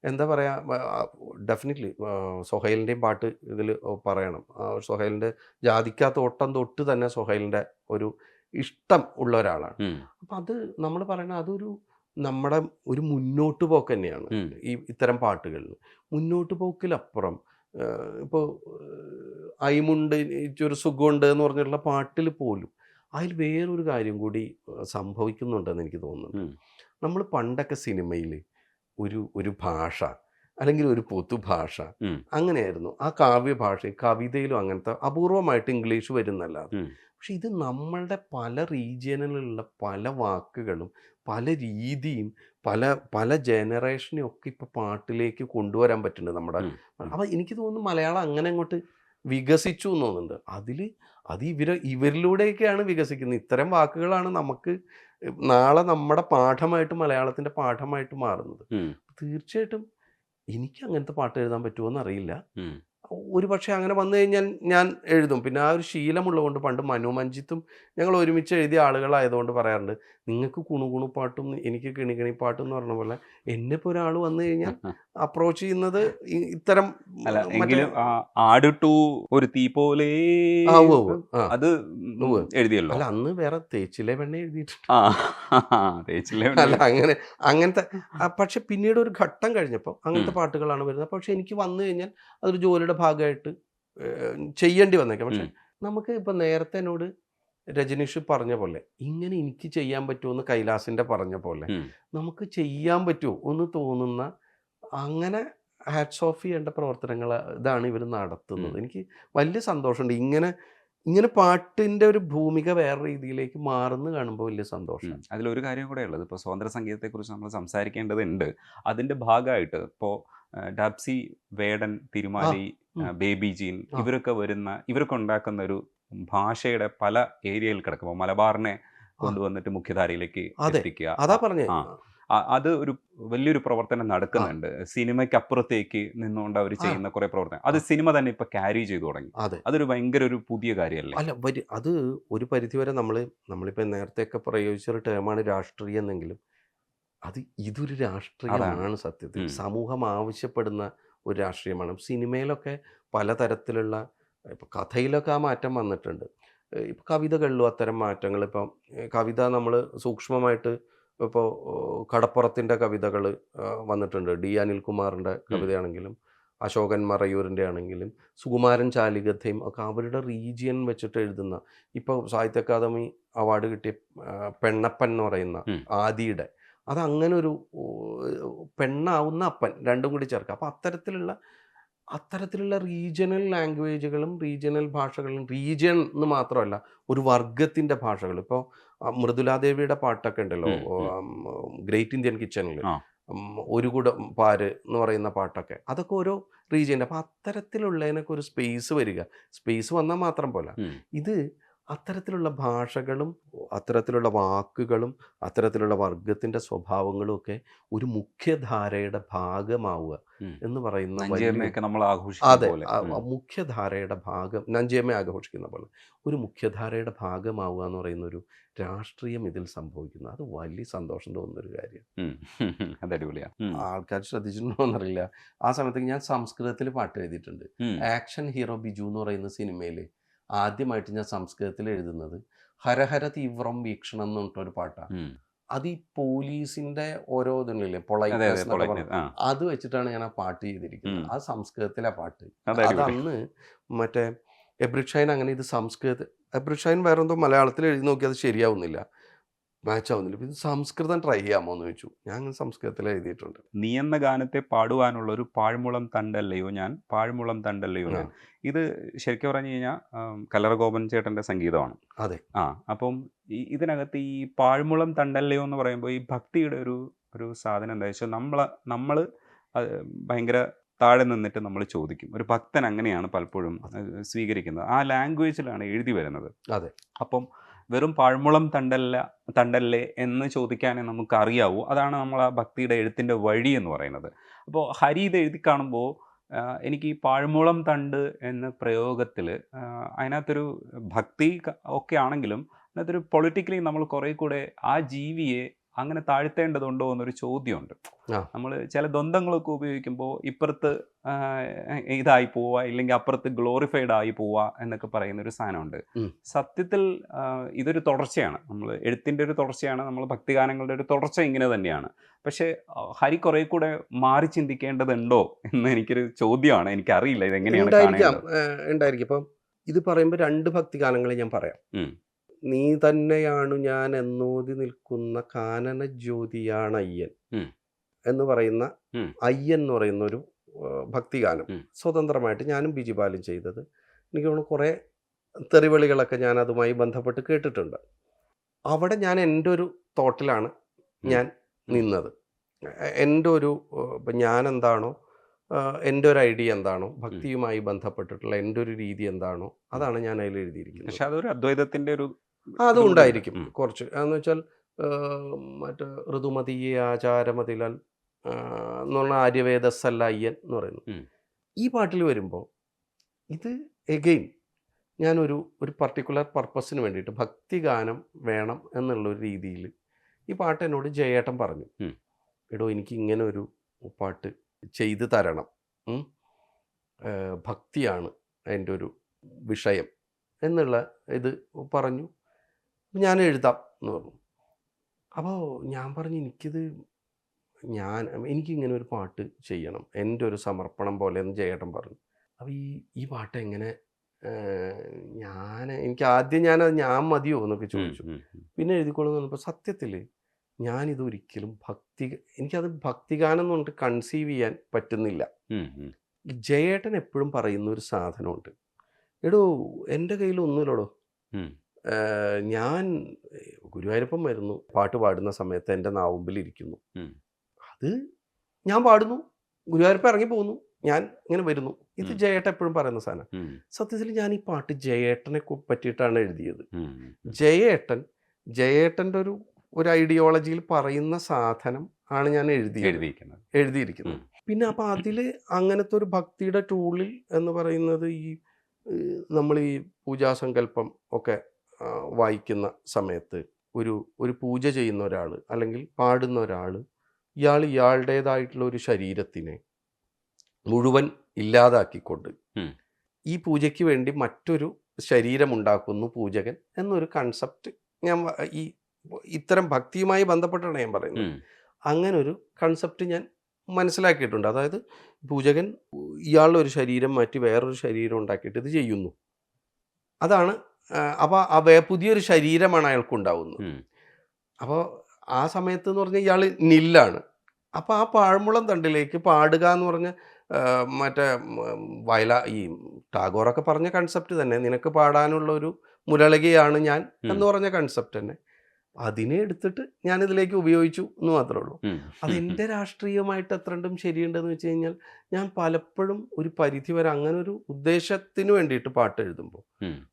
എന്താ പറയുക, ഡെഫിനറ്റ്ലി സൊഹൈലിൻ്റെയും പാട്ട് ഇതിൽ പറയണം. സൊഹൈലിൻ്റെ ജാതിക്കാത്ത ഒട്ടം തൊട്ട് തന്നെ സൊഹൈലിൻ്റെ ഒരു ഇഷ്ടം ഉള്ള ഒരാളാണ്. അപ്പം അത് നമ്മൾ പറയുന്നത് അതൊരു നമ്മുടെ ഒരു മുന്നോട്ട് പോക്ക് തന്നെയാണ്. ഈ ഇത്തരം പാട്ടുകളിൽ മുന്നോട്ട് പോക്കിലപ്പുറം ഇപ്പോൾ അയിമുണ്ട് ഒരു സുഖമുണ്ട് എന്ന് പറഞ്ഞിട്ടുള്ള പാട്ടിൽ പോലും അതിൽ വേറൊരു കാര്യം കൂടി സംഭവിക്കുന്നുണ്ടെന്ന് എനിക്ക് തോന്നുന്നുണ്ട്. നമ്മൾ പണ്ടൊക്കെ സിനിമയിൽ ഒരു ഭാഷ അല്ലെങ്കിൽ ഒരു പൊതുഭാഷ അങ്ങനെയായിരുന്നു. ആ കാവ്യഭാഷ കവിതയിലും അങ്ങനത്തെ അപൂർവമായിട്ട് ഇംഗ്ലീഷ് വരുന്നല്ലാതെ. പക്ഷെ ഇത് നമ്മളുടെ പല റീജിയനിലുള്ള പല വാക്കുകളും പല രീതിയും പല ജനറേഷനെയും ഒക്കെ ഇപ്പോൾ പാട്ടിലേക്ക് കൊണ്ടുവരാൻ പറ്റുന്നുണ്ട് നമ്മുടെ. അപ്പം എനിക്ക് തോന്നുന്നു മലയാളം അങ്ങനെ അങ്ങോട്ട് വികസിച്ചു എന്ന് തോന്നുന്നുണ്ട്. അത് ഇവരിലൂടെയൊക്കെയാണ് വികസിക്കുന്നത്. ഇത്തരം വാക്കുകളാണ് നമുക്ക് നാളെ നമ്മുടെ പാഠമായിട്ട്, മലയാളത്തിൻ്റെ പാഠമായിട്ട് മാറുന്നത്. തീർച്ചയായിട്ടും എനിക്ക് അങ്ങനത്തെ പാട്ട് എഴുതാൻ പറ്റുമോ എന്നറിയില്ല. ഒരു പക്ഷേ അങ്ങനെ വന്നു കഴിഞ്ഞാൽ ഞാൻ എഴുതും. പിന്നെ ആ ഒരു ശീലമുള്ളതുകൊണ്ട് പണ്ട് മനു മഞ്ജിത്തും ഞങ്ങൾ ഒരുമിച്ച് എഴുതിയ ആളുകളായതുകൊണ്ട് പറയാറുണ്ട്, നിങ്ങൾക്ക് കുണുകുണുപ്പാട്ടും എനിക്ക് കിണികിണിപ്പാട്ടും എന്ന് പറഞ്ഞ പോലെ എന്നെ ഇപ്പോൾ ഒരാൾ വന്നു കഴിഞ്ഞാൽ അപ്രോച്ച് ചെയ്യുന്നത് ഇത്തരം ആട് ടു ഒരു തീ പോലെ അത് എഴുതിയല്ലോ. അല്ല, അന്ന് വേറെ തേച്ചിലെ വെണ്ണ എഴുതിയിട്ടുണ്ട്. അല്ല അങ്ങനത്തെ പക്ഷെ പിന്നീട് ഒരു ഘട്ടം കഴിഞ്ഞപ്പോൾ അങ്ങനത്തെ പാട്ടുകളാണ് വരുന്നത്. പക്ഷെ എനിക്ക് വന്നു കഴിഞ്ഞാൽ അതൊരു ജോലിയുടെ ഭാഗമായിട്ട് ചെയ്യേണ്ടി വന്നേക്കാം. പക്ഷെ നമുക്ക് ഇപ്പം നേരത്തെ എന്നോട് രജനീഷ് പറഞ്ഞ പോലെ ഇങ്ങനെ എനിക്ക് ചെയ്യാൻ പറ്റുമെന്ന് കൈലാസിൻ്റെ പറഞ്ഞ പോലെ നമുക്ക് ചെയ്യാൻ പറ്റുമോ എന്ന് തോന്നുന്ന അങ്ങനെ ഹാറ്റ്സ് ഓഫ് ചെയ്യേണ്ട പ്രവർത്തനങ്ങൾ ഇതാണ് ഇവർ നടത്തുന്നത്. എനിക്ക് വലിയ സന്തോഷമുണ്ട്. ഇങ്ങനെ പാട്ടിൻ്റെ ഒരു ഭൂമിക വേറെ രീതിയിലേക്ക് മാറുന്നു കാണുമ്പോൾ വലിയ സന്തോഷം. അതിലൊരു കാര്യം കൂടെ ഉള്ളത്, ഇപ്പോൾ സ്വാതന്ത്ര്യ സംഗീതത്തെക്കുറിച്ച് നമ്മൾ സംസാരിക്കേണ്ടതുണ്ട്. അതിൻ്റെ ഭാഗമായിട്ട് ഇപ്പോൾ ഡാപ്സി, വേടൻ, തിരുമാലി, ബേബി ജീൻ ഇവരൊക്കെ ഉണ്ടാക്കുന്ന ഒരു ഭാഷയുടെ പല ഏരിയയിൽ കിടക്കുമ്പോൾ മലബാറിനെ കൊണ്ടുവന്നിട്ട് മുഖ്യധാരയിലേക്ക് എത്തിക്കുക. അതാ പറഞ്ഞേ, അത് ഒരു വലിയൊരു പ്രവർത്തനം നടക്കുന്നുണ്ട്. സിനിമയ്ക്ക് അപ്പുറത്തേക്ക് നിന്നുകൊണ്ട് അവർ ചെയ്യുന്ന കുറെ പ്രവർത്തനം അത് സിനിമ തന്നെ ഇപ്പൊ ക്യാരി ചെയ്തു തുടങ്ങി. അതൊരു ഭയങ്കര ഒരു പുതിയ കാര്യമല്ലേ? അല്ല, അത് ഒരു പരിധിവരെ നമ്മളിപ്പോൾ നേരത്തെയൊക്കെ പ്രയോഗിച്ചൊരു ടേമാണ് രാഷ്ട്രീയം എന്നെങ്കിലും ഇതൊരു രാഷ്ട്രീയമാണ് സത്യത്തിൽ. സമൂഹം ആവശ്യപ്പെടുന്ന ഒരു രാഷ്ട്രീയമാണ്. സിനിമയിലൊക്കെ പലതരത്തിലുള്ള ഇപ്പോൾ കഥയിലൊക്കെ ആ മാറ്റം വന്നിട്ടുണ്ട്. ഇപ്പോൾ കവിതകളിലും അത്തരം മാറ്റങ്ങൾ. ഇപ്പം കവിത നമ്മൾ സൂക്ഷ്മമായിട്ട് ഇപ്പോൾ കടപ്പുറത്തിൻ്റെ കവിതകൾ വന്നിട്ടുണ്ട്. ഡി അനിൽകുമാറിൻ്റെ കവിതയാണെങ്കിലും അശോകൻ മറയൂരിൻ്റെ ആണെങ്കിലും സുകുമാരൻ ചാലികഥയും ഒക്കെ അവരുടെ റീജിയൻ വെച്ചിട്ട് എഴുതുന്ന. ഇപ്പോൾ സാഹിത്യ അക്കാദമി അവാർഡ് കിട്ടിയ പെണ്ണപ്പൻ എന്ന് പറയുന്ന ആദിയുടെ അതങ്ങനെ ഒരു പെണ്ണാവുന്ന അപ്പൻ രണ്ടും കൂടി ചേർക്കുക. അപ്പോൾ അത്തരത്തിലുള്ള റീജിയണൽ ലാംഗ്വേജുകളും റീജിയണൽ ഭാഷകളും, റീജിയൻ എന്ന് മാത്രമല്ല ഒരു വർഗത്തിൻ്റെ ഭാഷകൾ. ഇപ്പോൾ മൃദുലാദേവിയുടെ പാട്ടൊക്കെ ഉണ്ടല്ലോ, ഗ്രേറ്റ് ഇന്ത്യൻ കിച്ചണിൽ ഒരു കൂടം പാര് എന്ന് പറയുന്ന പാട്ടൊക്കെ, അതൊക്കെ ഓരോ റീജിയൻ്റെ. അപ്പോൾ അത്തരത്തിലുള്ളതിനൊക്കെ ഒരു സ്പേസ് വരിക. സ്പേസ് വന്നാൽ മാത്രം പോലെ ഇത് അത്തരത്തിലുള്ള ഭാഷകളും അത്തരത്തിലുള്ള വാക്കുകളും അത്തരത്തിലുള്ള വർഗത്തിൻ്റെ സ്വഭാവങ്ങളും ഒക്കെ ഒരു മുഖ്യധാരയുടെ ഭാഗമാവുക എന്ന് പറയുന്ന വലിയ, നഞ്ചിയമ്മയൊക്കെ നമ്മൾ ആഘോഷിക്കുന്ന അതെ, പോലെ. മുഖ്യധാരയുടെ ഭാഗം, നഞ്ചിയമ്മ ആഘോഷിക്കുന്ന പോലെ ഒരു മുഖ്യധാരയുടെ ഭാഗമാവുക എന്ന് പറയുന്ന ഒരു രാഷ്ട്രീയം ഇതിൽ സംഭവിക്കുന്നു. അത് വലിയ സന്തോഷം തോന്നുന്നൊരു കാര്യമാണ്. അതടിപൊളിയാ. ആൾക്കാർ ശ്രദ്ധിച്ചിട്ടുണ്ടോയെന്നറിയില്ല, ആ സമയത്തേക്ക് ഞാൻ സംസ്കൃതത്തിൽ പാട്ട് എഴുതിയിട്ടുണ്ട്. ആക്ഷൻ ഹീറോ ബിജു എന്ന് പറയുന്ന സിനിമയിൽ ആദ്യമായിട്ട് ഞാൻ സംസ്കൃതത്തിൽ എഴുതുന്നത് ഹരഹര തീവ്രം വീക്ഷണം എന്ന് പറഞ്ഞിട്ടൊരു പാട്ടാണ്. അത് ഈ പോലീസിന്റെ ഓരോ ഇതുണ്ടല്ലേ, പൊളൈറ്റ്നസ് എന്നൊക്കെ പറഞ്ഞു, അത് വെച്ചിട്ടാണ് ഞാൻ ആ പാട്ട് ചെയ്തിരിക്കുന്നത്. ആ സംസ്കൃതത്തിലെ പാട്ട്. അത് അന്ന് മറ്റേ എബ്രിഷൈൻ അങ്ങനെ ഇത് എബ്രിഷൈൻ വേറെ എന്തോ മലയാളത്തിൽ എഴുതി നോക്കി, അത് ശരിയാവുന്നില്ല, മാച്ച് ആവുന്നില്ല. ഇത് സംസ്കൃതം ട്രൈ ചെയ്യാമോ എന്ന് ചോദിച്ചു. ഞാൻ സംസ്കൃതത്തിൽ എഴുതിയിട്ടുണ്ട്. നീ എന്ന ഗാനത്തെ പാടുവാനുള്ള ഒരു പാഴ്മുളം തണ്ടല്ലയോ ഞാൻ, പാഴ്മുളം തണ്ടല്ലയോ ഞാൻ. ഇത് ശരിക്കും പറഞ്ഞു കഴിഞ്ഞാൽ കല്ലറഗോപൻ ചേട്ടൻ്റെ സംഗീതമാണ്. അതെ. അപ്പം ഇതിനകത്ത് ഈ പാഴ്മുളം തണ്ടല്ലയോ എന്ന് പറയുമ്പോൾ ഈ ഭക്തിയുടെ ഒരു സാധനം എന്താ വെച്ചാൽ നമ്മൾ ഭയങ്കര താഴെ നിന്നിട്ട് നമ്മൾ ചോദിക്കും. ഒരു ഭക്തൻ അങ്ങനെയാണ് പലപ്പോഴും സ്വീകരിക്കുന്നത്. ആ ലാംഗ്വേജിലാണ് എഴുതി വരുന്നത്. അതെ. അപ്പം വെറും പാഴ്മുളം തണ്ടല്ലേ എന്ന് ചോദിക്കാനേ നമുക്ക് അറിയാവൂ. അതാണ് നമ്മൾ ആ ഭക്തിയുടെ എഴുത്തിൻ്റെ വഴി എന്ന് പറയുന്നത്. അപ്പോൾ ഹരി ഇത് എഴുതി കാണുമ്പോൾ എനിക്ക് ഈ പാഴ്മുളം തണ്ട് എന്ന പ്രയോഗത്തിൽ അതിനകത്തൊരു ഭക്തി ഒക്കെ ആണെങ്കിലും അതിനകത്തൊരു പൊളിറ്റിക്കലി നമ്മൾ കുറേ കൂടെ ആ ജീവിയെ അങ്ങനെ താഴ്ത്തേണ്ടതുണ്ടോ എന്നൊരു ചോദ്യമുണ്ട്. നമ്മൾ ചില ദ്വന്ദ്ങ്ങളൊക്കെ ഉപയോഗിക്കുമ്പോൾ ഇപ്പുറത്ത് ഇതായി പോവുക, ഇല്ലെങ്കിൽ അപ്പുറത്ത് ഗ്ലോറിഫൈഡ് ആയി പോവുക എന്നൊക്കെ പറയുന്നൊരു സാധനമുണ്ട്. സത്യത്തിൽ ഇതൊരു തുടർച്ചയാണ്, നമ്മൾ എഴുത്തിൻ്റെ ഒരു തുടർച്ചയാണ്, നമ്മൾ ഭക്തിഗാനങ്ങളുടെ ഒരു തുടർച്ച ഇങ്ങനെ തന്നെയാണ്. പക്ഷേ ഹരി കുറെ കൂടെ മാറി ചിന്തിക്കേണ്ടതുണ്ടോ എന്ന് എനിക്കൊരു ചോദ്യമാണ്. എനിക്കറിയില്ല ഇതെങ്ങനെയാണ്. ഉണ്ടായിരിക്കും. ഇപ്പം ഇത് പറയുമ്പോൾ 2 ഭക്തിഗാനങ്ങൾ ഞാൻ പറയാം. നീ തന്നെയാണു ഞാൻ എന്നോതി നിൽക്കുന്ന കാനന ജ്യോതിയാണ് അയ്യൻ എന്ന് പറയുന്ന, അയ്യൻ എന്ന് പറയുന്ന ഒരു ഭക്തിഗാനം സ്വതന്ത്രമായിട്ട് ഞാനും ബിജിപാലും ചെയ്തത്. എനിക്ക് തോന്നുന്നു കുറേ തെറിവിളികളൊക്കെ ഞാൻ അതുമായി ബന്ധപ്പെട്ട് കേട്ടിട്ടുണ്ട്. അവിടെ ഞാൻ എൻ്റെ ഒരു തോട്ടിലാണ് ഞാൻ നിന്നത്. എൻ്റെ ഒരു ഞാൻ എന്താണോ, എൻ്റെ ഒരു ഐഡിയ എന്താണോ, ഭക്തിയുമായി ബന്ധപ്പെട്ടിട്ടുള്ള എൻ്റെ ഒരു രീതി എന്താണോ, അതാണ് ഞാൻ അതിൽ എഴുതിയിരിക്കുന്നത്. പക്ഷെ അതൊരു അദ്വൈതത്തിൻ്റെ ഒരു അതും ഉണ്ടായിരിക്കും കുറച്ച്. എന്ന് വെച്ചാൽ മറ്റേ ഋതുമതിയെ ആചാരമതിലാൽ എന്ന് പറഞ്ഞാൽ ആര്യവേദസ്സല്ല അയ്യൻ എന്ന് പറയുന്നു. ഈ പാട്ടിൽ വരുമ്പോൾ ഇത് എഗെയിൻ ഞാനൊരു പർട്ടിക്കുലർ പർപ്പസിന് വേണ്ടിയിട്ട് ഭക്തിഗാനം വേണം എന്നുള്ളൊരു രീതിയിൽ ഈ പാട്ട് എന്നോട് ജയേട്ടൻ പറഞ്ഞു, എടോ എനിക്ക് ഇങ്ങനെ ഒരു പാട്ട് ചെയ്ത് തരണം, ഭക്തിയാണ് എൻ്റെ ഒരു വിഷയം എന്നുള്ള ഇത് പറഞ്ഞു. ഞാൻ എഴുതാം എന്ന് പറഞ്ഞു. അപ്പോൾ ഞാൻ പറഞ്ഞു എനിക്കിങ്ങനെ ഒരു പാട്ട് ചെയ്യണം, എൻ്റെ ഒരു സമർപ്പണം പോലെ എന്ന് ജയേട്ടൻ പറഞ്ഞു. അപ്പോൾ ഈ പാട്ട് എങ്ങനെ എനിക്ക് ആദ്യം ഞാൻ മതിയോ എന്നൊക്കെ ചോദിച്ചു. പിന്നെ എഴുതിക്കോളെന്ന് പറഞ്ഞപ്പോൾ സത്യത്തിൽ ഞാനിതൊരിക്കലും എനിക്കത് ഭക്തിഗാനം എന്ന് പറഞ്ഞിട്ട് കൺസീവ് ചെയ്യാൻ പറ്റുന്നില്ല. ജയേട്ടൻ എപ്പോഴും പറയുന്ന ഒരു സാധനമുണ്ട്, എടോ എൻ്റെ കയ്യിലൊന്നുമില്ലടോ, ഞാൻ ഗുരുവായൂരപ്പം വരുന്നു, പാട്ട് പാടുന്ന സമയത്ത് എൻ്റെ നാവുമ്പിലിരിക്കുന്നു, അത് ഞാൻ പാടുന്നു, ഗുരുവായൂരപ്പം ഇറങ്ങി പോകുന്നു, ഞാൻ ഇങ്ങനെ വരുന്നു. ഇത് ജയേട്ടൻ എപ്പോഴും പറയുന്ന സാധനം. സത്യത്തിൽ ഞാൻ ഈ പാട്ട് ജയേട്ടനെ പറ്റിയിട്ടാണ് എഴുതിയത്. ജയേട്ടൻ്റെ ഒരു ഐഡിയോളജിയിൽ പറയുന്ന സാധനം ആണ് ഞാൻ എഴുതിയിരിക്കുന്നത്. പിന്നെ അപ്പം അതിൽ അങ്ങനത്തെ ഒരു ഭക്തിയുടെ ടൂളിൽ എന്ന് പറയുന്നത് നമ്മൾ ഈ പൂജാസങ്കല്പം ഒക്കെ വായിക്കുന്ന സമയത്ത് ഒരു പൂജ ചെയ്യുന്ന ഒരാൾ അല്ലെങ്കിൽ പാടുന്ന ഒരാൾ ഇയാളുടേതായിട്ടുള്ള ഒരു ശരീരത്തിനെ മുഴുവൻ ഇല്ലാതാക്കിക്കൊണ്ട് ഈ പൂജയ്ക്ക് വേണ്ടി മറ്റൊരു ശരീരമുണ്ടാക്കുന്നു പൂജകൻ എന്നൊരു കൺസെപ്റ്റ് ഞാൻ ഇത്തരം ഭക്തിയുമായി ബന്ധപ്പെട്ടാണ് ഞാൻ പറയുന്നത്. അങ്ങനെ ഒരു കൺസെപ്റ്റ് ഞാൻ മനസ്സിലാക്കിയിട്ടുണ്ട്. അതായത് പൂജകൻ ഇയാളുടെ ഒരു ശരീരം മാറ്റി വേറൊരു ശരീരം ഉണ്ടാക്കിയിട്ട് ഇത് ചെയ്യുന്നു. അതാണ്. അപ്പോൾ പുതിയൊരു ശരീരമാണ് അയാൾക്കുണ്ടാവുന്നത്. അപ്പോൾ ആ സമയത്ത് എന്ന് പറഞ്ഞാൽ ഇയാൾ നില്ലാണ്. അപ്പോൾ ആ പാഴ്മുളം തണ്ടിലേക്ക് പാടുക എന്ന് പറഞ്ഞ മറ്റേ ഈ ടാഗോറൊക്കെ പറഞ്ഞ കൺസെപ്റ്റ് തന്നെ, നിനക്ക് പാടാനുള്ള ഒരു മുരളികയാണ് ഞാൻ എന്ന് പറഞ്ഞ കൺസെപ്റ്റ് തന്നെ, അതിനെ എടുത്തിട്ട് ഞാനിതിലേക്ക് ഉപയോഗിച്ചു എന്ന് മാത്രമേ ഉള്ളൂ. അതെൻ്റെ രാഷ്ട്രീയമായിട്ട് എത്രണ്ടും ശരിയുണ്ടെന്ന് വെച്ച് കഴിഞ്ഞാൽ ഞാൻ പലപ്പോഴും ഒരു പരിധി വരെ അങ്ങനെ ഒരു ഉദ്ദേശത്തിന് വേണ്ടിയിട്ട് പാട്ടെഴുതുമ്പോൾ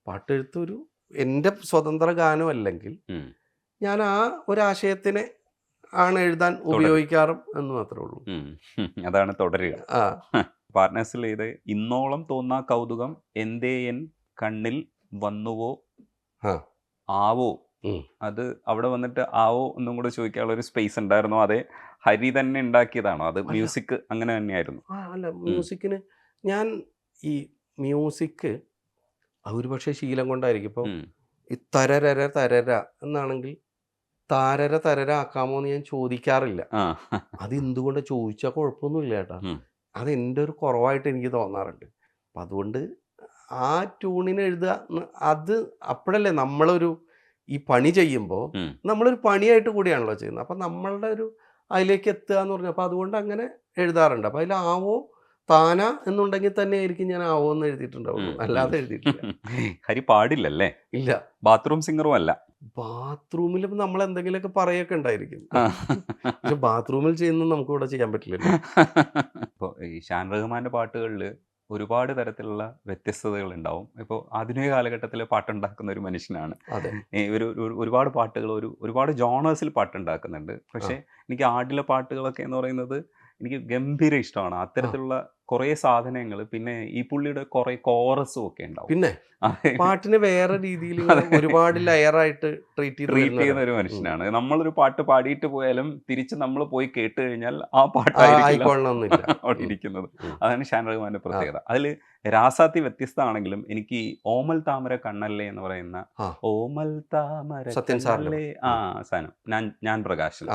പാട്ടെഴുത്തൊരു എൻ്റെ സ്വതന്ത്ര ഗാനമല്ലെങ്കിൽ ഉം. ഞാൻ ആ ഒരാശയത്തിനെ ആണ് എഴുതാൻ ഉപയോഗിക്കാറും എന്ന് മാത്രമേ ഉള്ളൂ. ഉം. അതാണ് തുടരുക. ആ പാർട്ട്നേഴ്സിൽ ഇത് ഇന്നോളം തോന്നാ കൗതുകം എന്തേ എൻ കണ്ണിൽ വന്നുവോ ആ ആവോ, ഉം. അത് അവിടെ വന്നിട്ട് ആവോ എന്നും കൂടെ ചോദിക്കാനുള്ള ഒരു സ്പേസ് ഉണ്ടായിരുന്നോ? അതെ ഹരി തന്നെ ഉണ്ടാക്കിയതാണോ? അത് മ്യൂസിക് അങ്ങനെ തന്നെയായിരുന്നു? അല്ല, മ്യൂസിക്കിന് ഞാൻ ഈ മ്യൂസിക് ഒരുപക്ഷെ ശീലം കൊണ്ടായിരിക്കും. ഇപ്പോൾ ഉം. ഈ തരരര തരര എന്നാണെങ്കിൽ താരര തരര ആക്കാമോ എന്ന് ഞാൻ ചോദിക്കാറില്ല. ആ. അത് എന്തുകൊണ്ട് ചോദിച്ചാൽ കുഴപ്പമൊന്നുമില്ല ചേട്ടാ. ഉം. അത് എൻ്റെ ഒരു കുറവായിട്ട് എനിക്ക് തോന്നാറുണ്ട്. അപ്പം അതുകൊണ്ട് ആ ട്യൂണിന് എഴുതുക അത് അപ്പോഴല്ലേ നമ്മളൊരു ഈ പണി ചെയ്യുമ്പോൾ ഉം. നമ്മളൊരു പണിയായിട്ട് കൂടിയാണല്ലോ ചെയ്യുന്നത്. അപ്പം നമ്മളുടെ ഒരു അതിലേക്ക് എത്തുക എന്ന് പറഞ്ഞു. അപ്പോൾ അതുകൊണ്ട് അങ്ങനെ എഴുതാറുണ്ട്. അപ്പോൾ അതിൽ ആവോ താന എന്നുണ്ടെങ്കിൽ തന്നെ ആയിരിക്കും ഞാൻ ആവോ എന്ന് എഴുതിയിട്ടുണ്ടാവുള്ളൂ, അല്ലാതെ എഴുതിയിട്ടില്ല. ഹരി പാടില്ലല്ലേ? ഇല്ല, ബാത്റൂം സിംഗറും അല്ല. ബാത്റൂമിൽ നമ്മൾ എന്തെങ്കിലുമൊക്കെ പറയൊക്കെ ഉണ്ടായിരിക്കും. ആ. പക്ഷെ ബാത്റൂമിൽ ചെയ്യുന്നത് നമുക്ക് ഇവിടെ ചെയ്യാൻ പറ്റില്ലല്ലോ. ഇപ്പോൾ ഈ ഷാൻ റഹ്മാന്റെ പാട്ടുകളിൽ ഒരുപാട് തരത്തിലുള്ള വ്യത്യസ്തതകൾ ഉണ്ടാവും. ഇപ്പോൾ ആധുനിക കാലഘട്ടത്തിൽ പാട്ടുണ്ടാക്കുന്ന ഒരു മനുഷ്യനാണ്. അതെ, ഈ ഒരുപാട് പാട്ടുകൾ ഒരുപാട് ജോണേഴ്സിൽ പാട്ടുണ്ടാക്കുന്നുണ്ട്. പക്ഷേ എനിക്ക് ആടിലെ പാട്ടുകളൊക്കെ എന്ന് പറയുന്നത് എനിക്ക് ഗംഭീര ഇഷ്ടമാണ്. അത്തരത്തിലുള്ള കുറേ സാധനങ്ങൾ, പിന്നെ ഈ പുള്ളിയുടെ കുറേ കോറസും ഒക്കെ ഉണ്ടാവും. പിന്നെ പാട്ടിനെ വേറെ രീതിയിൽ ഒരുപാട് ലെയറായിട്ട് ട്രീറ്റ് ചെയ്യുന്ന ഒരു മനുഷ്യനാണ്. നമ്മളൊരു പാട്ട് പാടിയിട്ട് പോയാലും തിരിച്ച് നമ്മൾ പോയി കേട്ട് കഴിഞ്ഞാൽ ആ പാട്ടായിരിക്കും അവിടെ ഇരിക്കുന്നത്. അതാണ് ഷാൻ റഹ്മാന്റെ പ്രത്യേകത. അതിൽ രാസാത്തി വ്യത്യസ്തമാണെങ്കിലും എനിക്ക് ഓമൽ താമര കണ്ണല്ലേ എന്ന് പറയുന്ന ഓമൽ താമര കണ്ണല്ലേ സാധനം ഞാൻ പ്രകാശിൽ,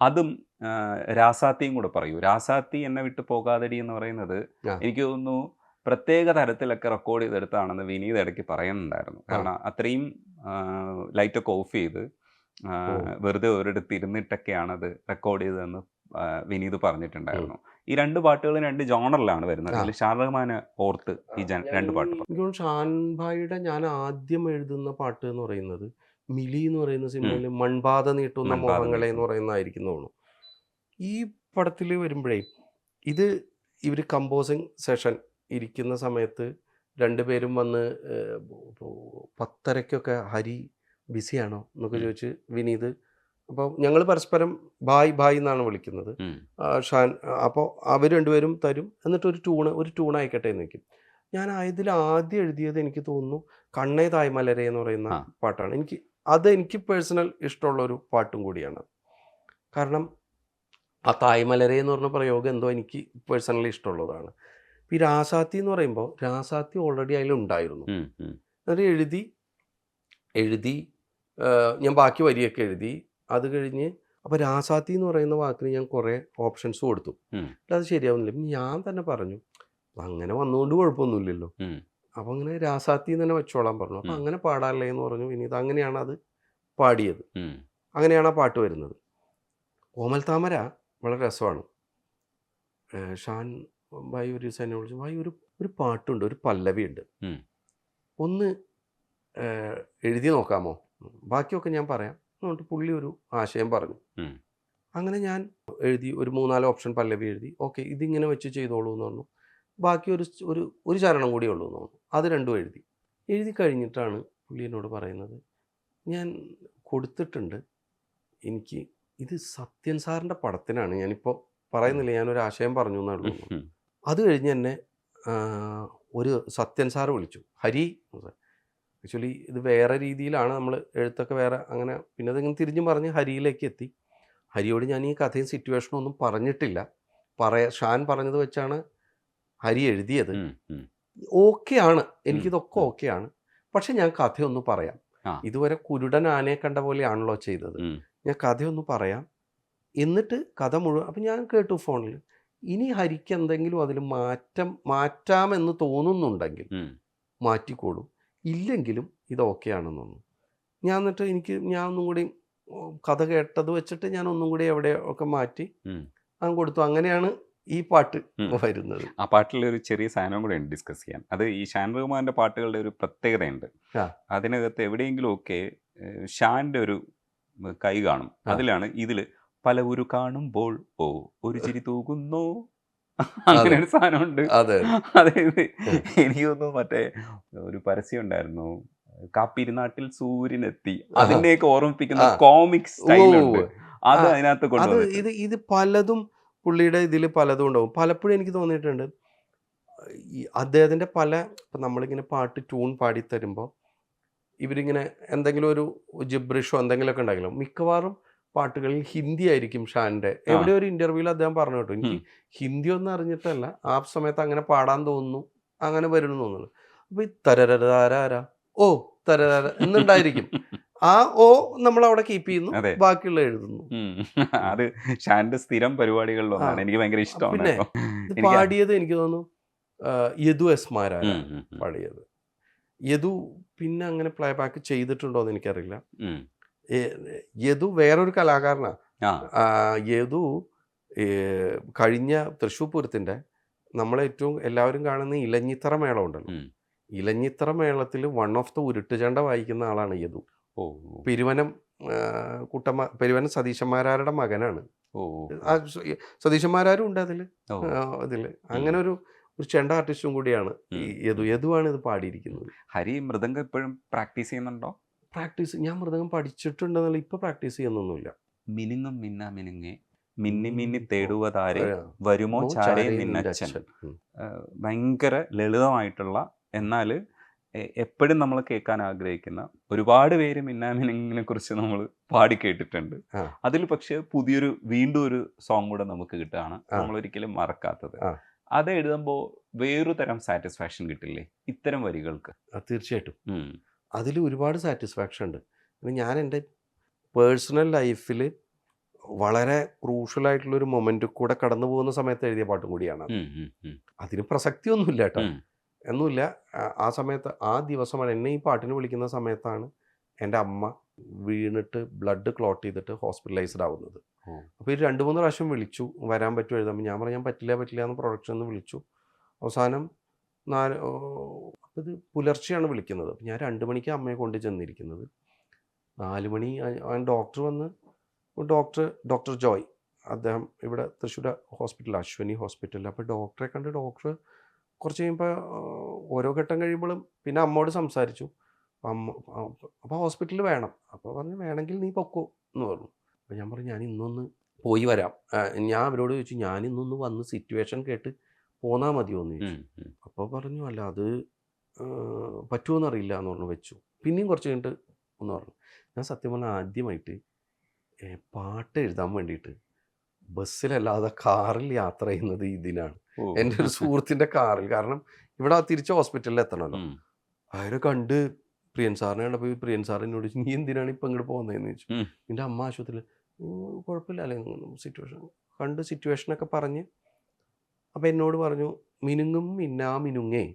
അതും രാസാത്തിയും കൂടെ പറയൂ. രാസാത്തി എന്നെ വിട്ട് പോകാതടി എന്ന് പറയുന്നത് എനിക്ക് തോന്നുന്നു പ്രത്യേക തരത്തിലൊക്കെ റെക്കോർഡ് ചെയ്തെടുത്താണെന്ന് വിനീത് ഇടയ്ക്ക് പറയുന്നുണ്ടായിരുന്നു. കാരണം അത്രയും ലൈറ്റൊക്കെ ഓഫ് ചെയ്ത് വെറുതെ ഒരിടത്ത് ഇരുന്നിട്ടൊക്കെയാണ് അത് റെക്കോർഡ് ചെയ്തതെന്ന് വിനീത് പറഞ്ഞിട്ടുണ്ടായിരുന്നു. ഈ രണ്ട് പാട്ടുകളും രണ്ട് ജോണറിലാണ് വരുന്നത്. അതിൽ ഷാൻ റഹ്മാനെ ഓർത്ത് ഈ രണ്ട് പാട്ട് എനിക്ക് ഷാൻ ഭായിയുടെ ഞാൻ ആദ്യം എഴുതുന്ന പാട്ട് എന്ന് പറയുന്നത് മിലി എന്ന് പറയുന്ന സിനിമയിൽ മൺപാത നീട്ടുന്ന മോഹങ്ങളെ എന്ന് പറയുന്നതായിരിക്കുന്നു. ഈ പടത്തിൽ വരുമ്പോഴേ ഇത് ഇവർ കമ്പോസിങ് സെഷൻ ഇരിക്കുന്ന സമയത്ത് രണ്ടുപേരും വന്ന് 10:30 ഹരി ബിസിയാണോ എന്നൊക്കെ ചോദിച്ച് വിനീത്. അപ്പോൾ ഞങ്ങൾ പരസ്പരം ബായ് എന്നാണ് വിളിക്കുന്നത്. ഷാൻ അപ്പോൾ അവർ രണ്ടുപേരും തരും, എന്നിട്ട് ഒരു ട്യൂൺ അയക്കട്ടെ എന്ന് വയ്ക്കും. ഞാൻ ഇതിൽ ആദ്യം എഴുതിയത് എനിക്ക് തോന്നുന്നു കണ്ണേ തായ്മലരെ എന്ന് പറയുന്ന പാട്ടാണ്. എനിക്ക് പേഴ്സണൽ ഇഷ്ടമുള്ളൊരു പാട്ടും കൂടിയാണ്. കാരണം ആ തായ്മലരെ എന്ന് പറഞ്ഞ പ്രയോഗം എന്തോ എനിക്ക് പേഴ്സണലി ഇഷ്ടമുള്ളതാണ്. ഈ രാസാത്തി എന്ന് പറയുമ്പോൾ രാസാത്തി ഓൾറെഡി അതിലുണ്ടായിരുന്നു. എന്നിട്ട് എഴുതി ഞാൻ ബാക്കി വരിയൊക്കെ എഴുതി. അത് കഴിഞ്ഞ് അപ്പോൾ രാസാത്തി എന്ന് പറയുന്ന വാക്കിന് ഞാൻ കുറേ ഓപ്ഷൻസ് കൊടുത്തു. അത് ശരിയാവുന്നില്ല. പിന്നെ ഞാൻ തന്നെ പറഞ്ഞു അങ്ങനെ വന്നുകൊണ്ട് കുഴപ്പമൊന്നുമില്ലല്ലോ, അപ്പോൾ അങ്ങനെ രാസാത്തി തന്നെ വെച്ചോളാൻ പറഞ്ഞു. അപ്പോൾ അങ്ങനെ പാടാല്ലേ എന്ന് പറഞ്ഞു. ഇനി ഇത് അങ്ങനെയാണ് അത് പാടിയത്. അങ്ങനെയാണ് ആ പാട്ട് വരുന്നത്. ഓമൽ താമര വളരെ രസമാണ്. ഷാൻ ഭായി ഒരു ദിവസം എന്നെ വിളിച്ചു, ഭായി ഒരു പാട്ടുണ്ട്, ഒരു പല്ലവി ഉണ്ട്, ഒന്ന് എഴുതി നോക്കാമോ, ബാക്കിയൊക്കെ ഞാൻ പറയാം എന്നിട്ട് പുള്ളി ഒരു ആശയം പറഞ്ഞു. അങ്ങനെ ഞാൻ എഴുതി, ഒരു 3-4 ഓപ്ഷൻ പല്ലവി എഴുതി. ഓക്കെ, ഇതിങ്ങനെ വെച്ച് ചെയ്തോളൂ എന്ന് പറഞ്ഞു. ബാക്കി ഒരു ചരണം കൂടിയേ ഉള്ളൂ എന്ന് പറഞ്ഞു. അത് രണ്ടും എഴുതി കഴിഞ്ഞിട്ടാണ് പുള്ളി എന്നോട് പറയുന്നത്, ഞാൻ കൊടുത്തിട്ടുണ്ട്, എനിക്ക് ഇത് സത്യൻ സാറിൻ്റെ പടത്തിനാണ്, ഞാനിപ്പോൾ പറയുന്നില്ല, ഞാനൊരു ആശയം പറഞ്ഞു എന്നുള്ളൂ. അത് കഴിഞ്ഞ് എന്നെ ഒരു സത്യൻ സാറ് വിളിച്ചു, ഹരി ആക്ച്വലി ഇത് വേറെ രീതിയിലാണ് നമ്മൾ എഴുത്തൊക്കെ വേറെ അങ്ങനെ, പിന്നെ അതിങ്ങനെ തിരിഞ്ഞും പറഞ്ഞ് ഹരിയിലേക്ക് എത്തി. ഹരിയോട് ഞാൻ ഈ കഥയും സിറ്റുവേഷനും ഒന്നും പറഞ്ഞിട്ടില്ല, ഷാൻ പറഞ്ഞത് വെച്ചാണ് ഹരി എഴുതിയത്. ഓക്കെയാണ്, എനിക്കിതൊക്കെ ഓക്കെയാണ്, പക്ഷെ ഞാൻ കഥയൊന്ന് പറയാം. ഇതുവരെ കുരുടൻ ആനയെ കണ്ട പോലെയാണല്ലോ ചെയ്തത്, ഞാൻ കഥയൊന്ന് പറയാം, എന്നിട്ട് കഥ മുഴുവൻ. അപ്പം ഞാൻ കേട്ടു ഫോണിൽ, ഇനി ഹരിക്ക് എന്തെങ്കിലും അതിൽ മാറ്റാമെന്ന് തോന്നുന്നുണ്ടെങ്കിൽ മാറ്റിക്കോളും, ഇല്ലെങ്കിലും ഇത് ഓക്കെയാണെന്ന് തോന്നുന്നു. ഞാൻ എന്നിട്ട് ഞാൻ ഒന്നും കൂടി കഥ കേട്ടത് വെച്ചിട്ട് ഞാൻ ഒന്നും കൂടി എവിടെ ഒക്കെ മാറ്റി ഞാൻ കൊടുത്തു. അങ്ങനെയാണ് ഈ പാട്ട് വരുന്നത്. ആ പാട്ടിലൊരു ചെറിയ സാധനം കൂടെ ഉണ്ട് ഡിസ്കസ് ചെയ്യാൻ. അത് ഈ ഷാൻ റഹ്മാന്റെ പാട്ടുകളുടെ ഒരു പ്രത്യേകതയുണ്ട്. അതിനകത്ത് എവിടെയെങ്കിലും ഒക്കെ ഷാന്റെ ഒരു കൈ കാണും. അതിലാണ് ഇതില് പലവരു കാണുമ്പോൾ ഒരു ചിരി തൂകുന്നോ, അങ്ങനെ ഒരു സാധനമുണ്ട്. അതായത് എനിക്ക് തോന്നുന്നു മറ്റേ ഒരു പരസ്യം ഉണ്ടായിരുന്നു, കാപ്പിരുന്നാട്ടിൽ സൂര്യനെത്തി അതിനെയൊക്കെ ഓർമ്മിപ്പിക്കുന്ന ആ. കോമിക് സ്റ്റൈലുണ്ട്. അത് ആ, അതിനകത്ത് അത് കൊണ്ടുവന്നിട്ടുണ്ട്. ഇത് പലതും പുള്ളിയുടെ ഇതിൽ പലതും ഉണ്ടാവും. പലപ്പോഴും എനിക്ക് തോന്നിയിട്ടുണ്ട് ഈ അദ്ദേഹത്തിൻ്റെ ഇപ്പം നമ്മളിങ്ങനെ പാട്ട് ട്യൂൺ പാടിത്തരുമ്പോൾ ഇവരിങ്ങനെ എന്തെങ്കിലും ഒരു ജിബ്രിഷോ എന്തെങ്കിലുമൊക്കെ ഉണ്ടാകില്ലോ. മിക്കവാറും പാട്ടുകളിൽ ഹിന്ദി ആയിരിക്കും ഷാൻ്റെ. എവിടെ ഒരു ഇൻ്റർവ്യൂവിൽ അദ്ദേഹം പറഞ്ഞു കേട്ടോ, എനിക്ക് ഹിന്ദി ഒന്നും അറിഞ്ഞിട്ടല്ല, ആ സമയത്ത് അങ്ങനെ പാടാൻ തോന്നുന്നു, അങ്ങനെ വരുമെന്ന് തോന്നുന്നു. അപ്പോൾ ഈ തരരരാര ഓ തരരര എന്നുണ്ടായിരിക്കും. ആ ഓ നമ്മൾ അവിടെ കീപ്പ് ചെയ്യുന്നു, അതെ. ബാക്കിയുള്ള എഴുതുന്നു. അത് ഷാൻ്റെ സ്ഥിരം പരിപാടികളിലൊന്നാണ്. എനിക്ക് ഭയങ്കര ഇഷ്ടമാണ്. പിന്നെ ഇത് പാടിയത് എനിക്ക് തോന്നുന്നു യദു എസ് മാരാര പാടിയത്. യദു പിന്നെ അങ്ങനെ പ്ലേ ബാക്ക് ചെയ്തിട്ടുണ്ടോ എന്ന് എനിക്കറിയില്ല. യദു വേറൊരു കലാകാരനാണ്. യദു കഴിഞ്ഞ തൃശ്ശൂർ പൂരത്തിൻ്റെ നമ്മളേറ്റവും എല്ലാവരും കാണുന്ന ഇലഞ്ഞിത്തറ മേളം ഉണ്ടല്ലോ, ഇലഞ്ഞിത്തറ മേളത്തിൽ വൺ ഓഫ് ദ ഉരുട്ടുചണ്ട വായിക്കുന്ന ആളാണ് യദു. പെരുവനം സതീശന്മാരാരുടെ മകനാണ്. സതീശന്മാരും ഉണ്ട് അതില് അങ്ങനെ ഒരു ചെണ്ട ആർട്ടിസ്റ്റും കൂടിയാണ് ഈ യദുവാണ് ഇത് പാടിയിരിക്കുന്നത്. ഹരി മൃദംഗം ഇപ്പോഴും പ്രാക്ടീസ് ചെയ്യുന്നുണ്ടോ? ഞാൻ മൃദംഗം പഠിച്ചിട്ടുണ്ടെന്നുള്ള ഇപ്പൊ പ്രാക്ടീസ് ചെയ്യുന്നൊന്നുമില്ല. മിനുങ്ങും മിന്നാ മിനുങ്ങേ മിന്നി മിന്നി തേടുവതാരെ വരുമോ ചാരേ നിന്നച്ഛൻ. ഭയങ്കര ലളിതമായിട്ടുള്ള എന്നാൽ എപ്പോഴും നമ്മൾ കേൾക്കാൻ ആഗ്രഹിക്കുന്ന ഒരുപാട് പേര് മിന്നാമിനിങ്ങിനെ കുറിച്ച് നമ്മൾ പാടി കേട്ടിട്ടുണ്ട്. അതിൽ പക്ഷെ വീണ്ടും ഒരു സോങ് കൂടെ നമുക്ക് കിട്ടുകയാണ്, നമ്മൾ ഒരിക്കലും മറക്കാത്തത്. അത് എഴുതുമ്പോൾ വേറൊരു തരം സാറ്റിസ്ഫാക്ഷൻ കിട്ടില്ലേ ഇത്തരം വരികൾക്ക്? തീർച്ചയായിട്ടും അതിൽ ഒരുപാട് സാറ്റിസ്ഫാക്ഷൻ ഉണ്ട്. ഞാൻ എൻ്റെ പേഴ്സണൽ ലൈഫിൽ വളരെ ക്രൂഷ്യലായിട്ടുള്ളൊരു മൊമെൻറ്റിൽ കൂടെ കടന്നു പോകുന്ന സമയത്ത് എഴുതിയ പാട്ടും കൂടിയാണ്. അതിന് പ്രസക്തിയൊന്നുമില്ല കേട്ടോ, ഒന്നുമില്ല. ആ സമയത്ത് ആ ദിവസമാണ് എന്നെ ഈ പാട്ടിന് വിളിക്കുന്ന സമയത്താണ് എൻ്റെ അമ്മ വീണിട്ട് ബ്ലഡ് ക്ലോട്ട് ചെയ്തിട്ട് ഹോസ്പിറ്റലൈസ്ഡ് ആവുന്നത്. അപ്പോൾ ഈ 2-3 പ്രാവശ്യം വിളിച്ചു, വരാൻ പറ്റുമോ എഴുതാൻ. ഞാൻ പറഞ്ഞു ഞാൻ പറ്റില്ല എന്ന് പ്രൊഡക്ഷനിൽ നിന്ന് വിളിച്ചു. അവസാനം അപ്പോൾ ഇത് പുലർച്ചെയാണ് വിളിക്കുന്നത്. അപ്പോൾ ഞാൻ 2 മണിക്ക് അമ്മയെ കൊണ്ട് ചെന്നിരിക്കുന്നത്. 4 മണി ഡോക്ടർ വന്ന്, ഡോക്ടർ ജോയ്, അദ്ദേഹം ഇവിടെ തൃശ്ശൂർ ഹോസ്പിറ്റൽ, അശ്വനി ഹോസ്പിറ്റലിൽ. അപ്പോൾ ഡോക്ടറെ കണ്ട് ഡോക്ടർ കുറച്ച് കഴിയുമ്പോൾ ഓരോ ഘട്ടം കഴിയുമ്പോഴും പിന്നെ അമ്മയോട് സംസാരിച്ചു. അപ്പോൾ ഹോസ്പിറ്റലിൽ വേണം. അപ്പോൾ പറഞ്ഞു വേണമെങ്കിൽ നീ പൊക്കോ എന്ന് പറഞ്ഞു. അപ്പോൾ ഞാൻ പറഞ്ഞു ഞാൻ ഇന്നൊന്ന് പോയി വരാം. ഞാൻ അവരോട് ചോദിച്ചു ഞാൻ ഇന്നൊന്ന് വന്ന് സിറ്റുവേഷൻ കേട്ട് പോന്നാൽ മതിയോ എന്ന് ചോദിച്ചു. അപ്പോൾ പറഞ്ഞു അല്ല അത് പറ്റുമോയെന്നറിയില്ല എന്ന് പറഞ്ഞു വെച്ചു. പിന്നെയും കുറച്ച് കഴിഞ്ഞിട്ട് എന്ന് പറഞ്ഞു. ഞാൻ സത്യം പറഞ്ഞാൽ ആദ്യമായിട്ട് പാട്ട് എഴുതാൻ വേണ്ടിയിട്ട് ബസ്സിലല്ലാതെ കാറിൽ യാത്ര ചെയ്യുന്നത് ഇതിനാണ്. എൻ്റെ ഒരു സുഹൃത്തിൻ്റെ കാറിൽ. കാരണം ഇവിടെ തിരിച്ച് ഹോസ്പിറ്റലിൽ എത്തണമല്ലോ. അവരെ കണ്ട് പ്രിയൻ സാറിനെ കണ്ടപ്പോൾ പ്രിയൻ സാറിനോട് ചോദിച്ചു നീ എന്തിനാണ് ഇപ്പം ഇങ്ങോട്ട് പോകുന്നതെന്ന് ചോദിച്ചു. എൻ്റെ അമ്മ ആശുപത്രിയിൽ കുഴപ്പമില്ല സിറ്റുവേഷൻ കണ്ട് സിറ്റുവേഷനൊക്കെ പറഞ്ഞ്. അപ്പോൾ എന്നോട് പറഞ്ഞു മിനുങ്ങും മിന്നാ മിനുങ്ങേ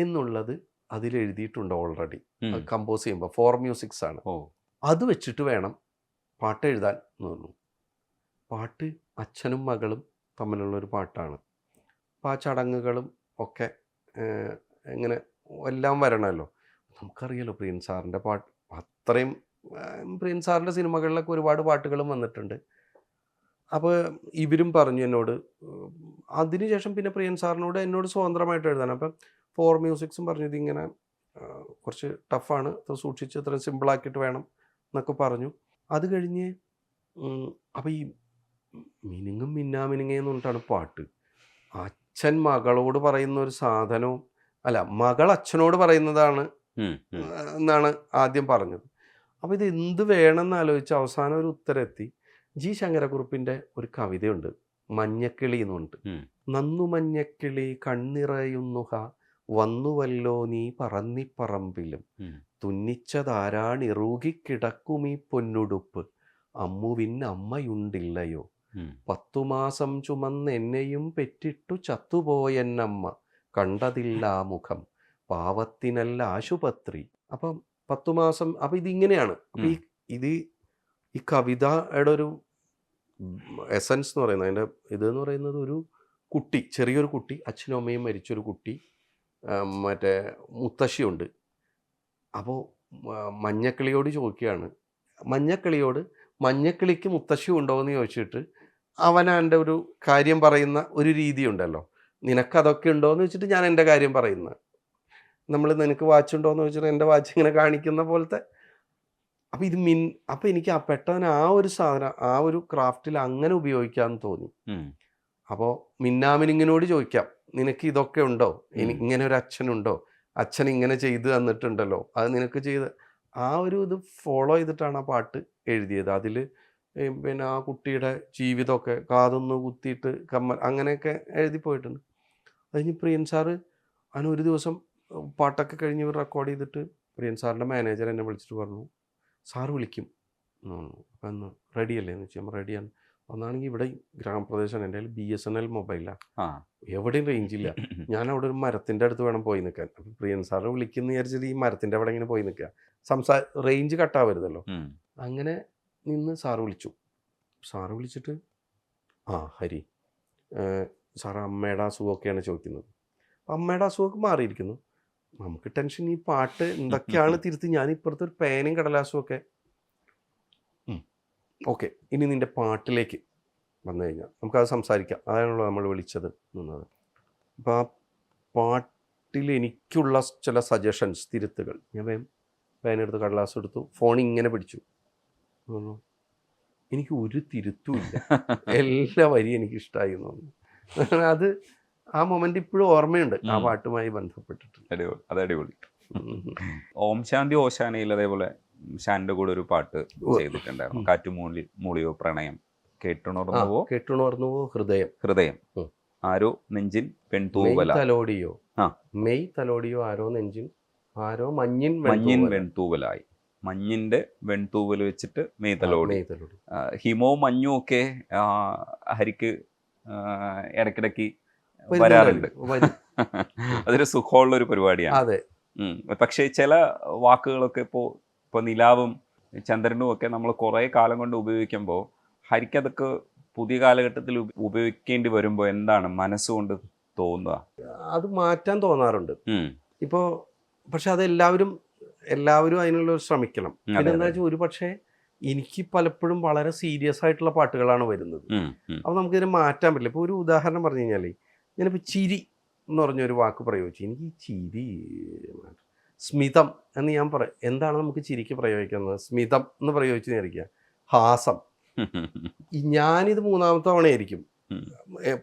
എന്നുള്ളത് അതിലെഴുതിയിട്ടുണ്ട് ഓൾറെഡി. അത് കമ്പോസ് ചെയ്യുമ്പോൾ 4 മ്യൂസിക്സ് ആണ്. അത് വെച്ചിട്ട് വേണം പാട്ട് എഴുതാൻ എന്ന് പറഞ്ഞു. പാട്ട് അച്ഛനും മകളും തമ്മിലുള്ളൊരു പാട്ടാണ്. അപ്പോൾ ആ ചടങ്ങുകളും ഒക്കെ ഇങ്ങനെ എല്ലാം വരണമല്ലോ. നമുക്കറിയാലോ പ്രിയൻ സാറിൻ്റെ പാട്ട് അത്രയും, പ്രിയൻ സാറിൻ്റെ സിനിമകളിലൊക്കെ ഒരുപാട് പാട്ടുകളും വന്നിട്ടുണ്ട്. അപ്പോൾ ഇവരും പറഞ്ഞു എന്നോട്. അതിനുശേഷം പിന്നെ പ്രിയൻ സാറിനോട് എന്നോട് സ്വതന്ത്രമായിട്ട് എഴുതാൻ. അപ്പം 4 മ്യൂസിക്സും പറഞ്ഞു ഇതിങ്ങനെ കുറച്ച് ടഫാണ്, സൂക്ഷിച്ച് ഇത്രയും സിമ്പിളാക്കിയിട്ട് വേണം എന്നൊക്കെ പറഞ്ഞു. അത് കഴിഞ്ഞ് അപ്പോൾ ഈ മിനുങ്ങും മിന്നാ മിനുങ്ങയെന്ന് പറഞ്ഞിട്ടാണ് പാട്ട്. അച്ഛൻ മകളോട് പറയുന്ന ഒരു സാധനവും അല്ല, മകൾ അച്ഛനോട് പറയുന്നതാണ് എന്നാണ് ആദ്യം പറഞ്ഞത്. അപ്പോൾ ഇത് എന്ത് വേണമെന്ന് ആലോചിച്ച് അവസാനം ഒരു ഉത്തരമെത്തി. ജി ശങ്കരക്കുറുപ്പിൻ്റെ ഒരു കവിതയുണ്ട് മഞ്ഞക്കിളി എന്ന് പറഞ്ഞിട്ട്. നന്നു മഞ്ഞക്കിളി കണ്ണിറയുന്നുഹ വന്നുവല്ലോ നീ പറന്നിപ്പറമ്പിലും തുന്നിച്ചതാരാണിറുകിക്കിടക്കുമീ പൊന്നുടുപ്പ് അമ്മുവിൻ അമ്മയുണ്ടില്ലയോ 10 മാസം ചുമന്ന് എന്നെയും പെറ്റിട്ടു ചത്തുപോയെന്നമ്മ കണ്ടതില്ല മുഖം പാവത്തിനല്ല ആശുപത്രി. അപ്പം 10 മാസം. അപ്പം ഇതിങ്ങനെയാണ്. അപ്പം ഈ കവിതയുടെ ഒരു എസൻസ് എന്ന് പറയുന്നത്, അതിൻ്റെ ഇതെന്ന് പറയുന്നത് ഒരു കുട്ടി, ചെറിയൊരു കുട്ടി, അച്ഛനും അമ്മയും മരിച്ചൊരു കുട്ടി, മറ്റേ മുത്തശ്ശിയുണ്ട്. അപ്പോൾ മഞ്ഞക്കിളിയോട് ചോദിക്കുകയാണ്, മഞ്ഞക്കിളിക്ക് മുത്തശ്ശി ഉണ്ടോ എന്ന് ചോദിച്ചിട്ട് അവൻ്റെ ഒരു കാര്യം പറയുന്ന ഒരു രീതി ഉണ്ടല്ലോ, നിനക്കതൊക്കെ ഉണ്ടോ എന്ന് വെച്ചിട്ട് ഞാൻ എൻ്റെ കാര്യം പറയുന്നത്. നമ്മൾ നിനക്ക് വാച്ച് ഉണ്ടോ എന്ന് ചോദിച്ചിട്ട് എൻ്റെ വാച്ച് ഇങ്ങനെ കാണിക്കുന്ന പോലത്തെ. അപ്പം ഇത് അപ്പം എനിക്ക് ആ പെട്ടെന്ന് ആ ഒരു സാധനം ആ ഒരു ക്രാഫ്റ്റിൽ അങ്ങനെ ഉപയോഗിക്കാമെന്ന് തോന്നി. അപ്പോൾ മിന്നാമിനിങ്ങിനോട് ചോദിക്കാം, നിനക്ക് ഇതൊക്കെ ഉണ്ടോ, ഇങ്ങനെ ഒരു അച്ഛനുണ്ടോ, അച്ഛൻ ഇങ്ങനെ ചെയ്ത് തന്നിട്ടുണ്ടല്ലോ, അത് നിനക്ക് ചെയ്ത് ആ ഒരു ഇത് ഫോളോ ചെയ്തിട്ടാണ് ആ പാട്ട് എഴുതിയത്. അതിൽ പിന്നെ ആ കുട്ടിയുടെ ജീവിതമൊക്കെ കാതൊന്ന് കുത്തിയിട്ട് കമ്മൽ അങ്ങനെയൊക്കെ എഴുതി പോയിട്ടുണ്ട്. അതിന് പ്രിയൻ സാറ് അതിന് ഒരു ദിവസം പാട്ടൊക്കെ കഴിഞ്ഞ് റെക്കോർഡ് ചെയ്തിട്ട് പ്രിയൻ സാറിൻ്റെ മാനേജർ എന്നെ വിളിച്ചിട്ട് പറഞ്ഞു, സാറ് വിളിക്കും അപ്പം ഒന്ന് റെഡിയല്ലേ എന്ന് വെച്ചാൽ റെഡിയാണ്. ഒന്നാണെങ്കിൽ ഇവിടെ ഗ്രാമപ്രദേശമാണ്, എൻ്റെ കയ്യിൽ BSNL മൊബൈലാണ്, എവിടെയും റേഞ്ചില്ല. ഞാൻ അവിടെ ഒരു മരത്തിൻ്റെ അടുത്ത് വേണം പോയി നിൽക്കാൻ. അപ്പം പ്രിയൻ സാറ് വിളിക്കുന്ന വിചാരിച്ചിട്ട് ഈ മരത്തിൻ്റെ അവിടെ ഇങ്ങനെ പോയി നിൽക്കുക, റേഞ്ച് കട്ടാവരുതല്ലോ. അങ്ങനെ നിന്ന് സാറ് വിളിച്ചു. സാറ് വിളിച്ചിട്ട് ഹരി സാറ് അമ്മയുടെ അസുഖമൊക്കെയാണ് ചോദിക്കുന്നത്. അപ്പം അമ്മയുടെ അസുഖമൊക്കെ മാറിയിരിക്കുന്നു. നമുക്ക് ടെൻഷൻ ഈ പാട്ട് എന്തൊക്കെയാണ് തിരുത്തി. ഞാൻ ഇപ്പുറത്തെ ഒരു പേനയും കടലാസും ഒക്കെ ഓക്കെ, ഇനി നിൻ്റെ പാട്ടിലേക്ക് വന്നു കഴിഞ്ഞാൽ നമുക്കത് സംസാരിക്കാം, അതാണല്ലോ നമ്മൾ വിളിച്ചത് എന്നത്. അപ്പോൾ ആ പാട്ടിൽ എനിക്കുള്ള ചില സജഷൻസ്, തിരുത്തുകൾ ഞാൻ പേനെടുത്ത് കടലാസ് എടുത്തു, ഫോൺ ഇങ്ങനെ പിടിച്ചു. എനിക്ക് ഒരു തിരുത്തുമില്ല, എല്ലാ വരിയും എനിക്ക് ഇഷ്ടമായി എന്ന് തോന്നുന്നു. അത് ആ മൊമെന്റ് ഇപ്പോഴും ഓർമ്മയുണ്ട് ആ പാട്ടുമായി ബന്ധപ്പെട്ടിട്ട്. അത് അടിപൊളി. ഓം ശാന്തി ഓശാനയിൽ അതേപോലെ ഷാൻ്റെ കൂടെ ഒരു പാട്ട് ചെയ്തിട്ടുണ്ടായിരുന്നു, കാറ്റു മൂളിയോ പ്രണയം, കേട്ടുണർന്നുവോ ഹൃദയം, ആരോ നെഞ്ചിൻ പെൺതൂവല, തലോടിയോ മെയ് തലോടിയോ, ആരോ നെഞ്ചിൻ, ആരോ മഞ്ഞിൻ വെൺതൂവലായി, മഞ്ഞിന്റെ വെൺതൂവൽ വെച്ചിട്ട് മെയ് തലോടി. ഹിമോ മഞ്ഞും ഒക്കെ ഹരിക്ക് ഇടയ്ക്കിടയ്ക്ക് വരാറുണ്ട്. അതൊരു സുഖമുള്ള ഒരു പരിപാടിയാണ്. പക്ഷേ ചില വാക്കുകളൊക്കെ ഇപ്പോൾ നിലാവും ചന്ദ്രനും ഒക്കെ നമ്മൾ കുറേ കാലം കൊണ്ട് ഉപയോഗിക്കുമ്പോൾ ഹരിക്കതൊക്കെ പുതിയ കാലഘട്ടത്തിൽ ഉപയോഗിക്കേണ്ടി വരുമ്പോൾ എന്താണ് മനസ്സുകൊണ്ട് തോന്നുക? അത് മാറ്റാൻ തോന്നാറുണ്ട് ഇപ്പോൾ. പക്ഷെ അത് എല്ലാവരും അതിനുള്ള ശ്രമിക്കണം. പിന്നെന്താ വെച്ചാൽ ഒരു പക്ഷേ എനിക്ക് പലപ്പോഴും വളരെ സീരിയസ് ആയിട്ടുള്ള പാട്ടുകളാണ് വരുന്നത്. അപ്പോൾ നമുക്കിതിനെ മാറ്റാൻ പറ്റില്ല. ഇപ്പോൾ ഒരു ഉദാഹരണം പറഞ്ഞു കഴിഞ്ഞാൽ, ഞാനിപ്പോൾ ചിരി എന്ന് പറഞ്ഞൊരു വാക്ക് പ്രയോഗിച്ചു. എനിക്ക് ഈ ചിരി, സ്മിതം എന്ന് ഞാൻ എന്താണ് നമുക്ക് ചിരിക്ക് പ്രയോഗിക്കുന്നത്? സ്മിതം എന്ന് പ്രയോഗിച്ച് നേരിക്കുക, ഹാസം. ഞാനിത് 3ാമത്തെ തവണയായിരിക്കും,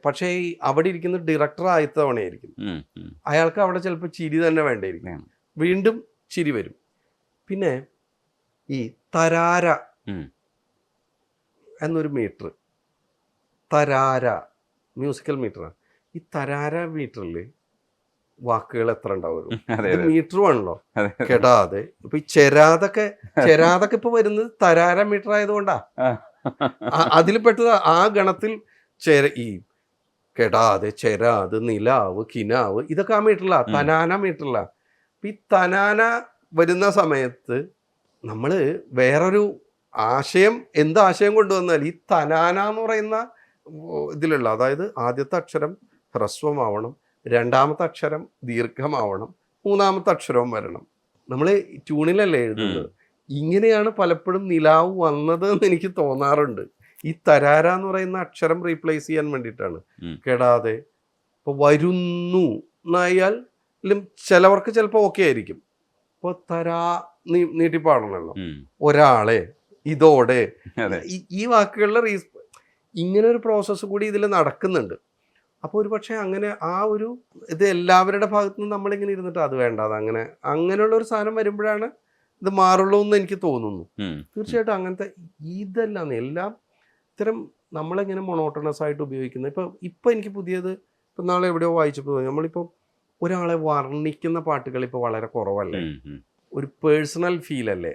പക്ഷേ അവിടെ ഇരിക്കുന്ന ഡയറക്ടർ ആദ്യത്തെ തവണയായിരിക്കും. അയാൾക്ക് അവിടെ ചിലപ്പോൾ ചിരി തന്നെ വേണ്ടിയിരിക്കും, വീണ്ടും ചിരി വരും. പിന്നെ ഈ തരാര എന്നൊരു മീറ്റർ, തരാര മ്യൂസിക്കൽ മീറ്ററാണ്. ഈ തരാര മീറ്ററിൽ വാക്കുകൾ എത്ര ഉണ്ടാവും? മീറ്ററുമാണല്ലോ. കെടാതെ ഇപ്പൊ ഈ ചെരാതൊക്കെ ഇപ്പൊ വരുന്നത് തരാര മീറ്റർ ആയതുകൊണ്ടാ. അതിൽ പെട്ടത് ആ ഗണത്തിൽ ഈ കെടാതെ, ചെരാത്, നിലാവ്, കിനാവ് ഇതൊക്കെ ആ മീറ്ററിലാ, തനാന മീറ്ററിലാ. ഈ തനാന വരുന്ന സമയത്ത് നമ്മൾ വേറൊരു ആശയം, എന്ത് ആശയം കൊണ്ടുവന്നാൽ ഈ തനാന എന്ന് പറയുന്ന ഇതിലുള്ള, അതായത് ആദ്യത്തെ അക്ഷരം ഹ്രസ്വമാവണം, രണ്ടാമത്തെ അക്ഷരം ദീർഘമാവണം, മൂന്നാമത്തെ അക്ഷരവും വരണം. നമ്മൾ ട്യൂണിലല്ലേ എഴുതുന്നത്. ഇങ്ങനെയാണ് പലപ്പോഴും നിലാവ് വന്നത് എന്ന് എനിക്ക് തോന്നാറുണ്ട്. ഈ തരാര എന്ന് പറയുന്ന അക്ഷരം റീപ്ലേസ് ചെയ്യാൻ വേണ്ടിയിട്ടാണ്. കെടാതെ ഇപ്പോൾ വരുന്നു എന്നായാൽ ചിലവർക്ക് ചിലപ്പോൾ ഓക്കെ ആയിരിക്കും. ഇപ്പോൾ നീട്ടിപ്പാടണമല്ലോ, ഒരാളെ, ഇതോടെ, ഈ വാക്കുകളുടെ ഇങ്ങനെ ഒരു പ്രോസസ്സ് കൂടി ഇതിൽ നടക്കുന്നുണ്ട്. അപ്പോൾ ഒരു പക്ഷേ അങ്ങനെ ആ ഒരു ഇത് എല്ലാവരുടെ ഭാഗത്തു നിന്ന് നമ്മളിങ്ങനെ ഇരുന്നിട്ട് അത് വേണ്ട, അത് അങ്ങനെയുള്ള ഒരു സാധനം വരുമ്പോഴാണ് ഇത് മാറുള്ളൂ എന്ന് എനിക്ക് തോന്നുന്നു. തീർച്ചയായിട്ടും അങ്ങനത്തെ ഇതെല്ലാം എല്ലാം ഇത്തരം നമ്മളിങ്ങനെ മൊണോട്ടണസ് ആയിട്ട് ഉപയോഗിക്കുന്നത്. ഇപ്പം എനിക്ക് പുതിയത് ഇപ്പം നാളെ എവിടെയോ വായിച്ചപ്പോൾ നമ്മളിപ്പോൾ ഒരാളെ വർണ്ണിക്കുന്ന പാട്ടുകൾ ഇപ്പോൾ വളരെ കുറവല്ലേ, ഒരു പേഴ്സണൽ ഫീൽ അല്ലേ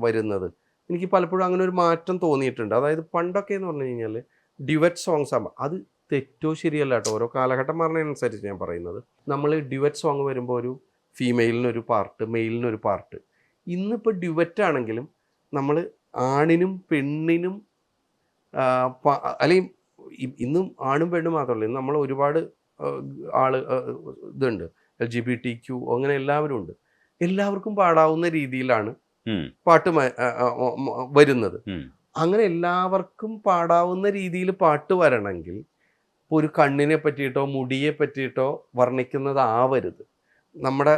വരുന്നത്. എനിക്ക് പലപ്പോഴും അങ്ങനെ ഒരു മാറ്റം തോന്നിയിട്ടുണ്ട്. അതായത് പണ്ടൊക്കെ എന്ന് പറഞ്ഞു കഴിഞ്ഞാൽ ഡ്യുവറ്റ് സോങ്സ് ആകുമ്പോൾ, അത് തെറ്റോ ശരിയല്ല കേട്ടോ, ഓരോ കാലഘട്ടം മാറുന്നതിനനുസരിച്ച് ഞാൻ പറയുന്നത്. നമ്മൾ ഡ്യുവറ്റ് സോങ് വരുമ്പോൾ ഒരു ഫീമെയിലിനൊരു പാർട്ട്, മെയിലിനൊരു പാർട്ട്. ഇന്നിപ്പോൾ ഡ്യുവറ്റ് ആണെങ്കിലും നമ്മൾ ആണിനും പെണ്ണിനും അല്ലെങ്കിൽ ഇന്നും ആണും പെണ്ണും മാത്രമല്ല, ഇന്ന് നമ്മൾ ഒരുപാട് ഇതുണ്ട്, LGBTQ അങ്ങനെ എല്ലാവരും ഉണ്ട്. എല്ലാവർക്കും പാടാവുന്ന രീതിയിലാണ് പാട്ട് വരുന്നത്. അങ്ങനെ എല്ലാവർക്കും പാടാവുന്ന രീതിയിൽ പാട്ട് വരണമെങ്കിൽ ഇപ്പോൾ ഒരു കണ്ണിനെ പറ്റിയിട്ടോ മുടിയെ പറ്റിയിട്ടോ വർണ്ണിക്കുന്നത് ആവരുത്. നമ്മുടെ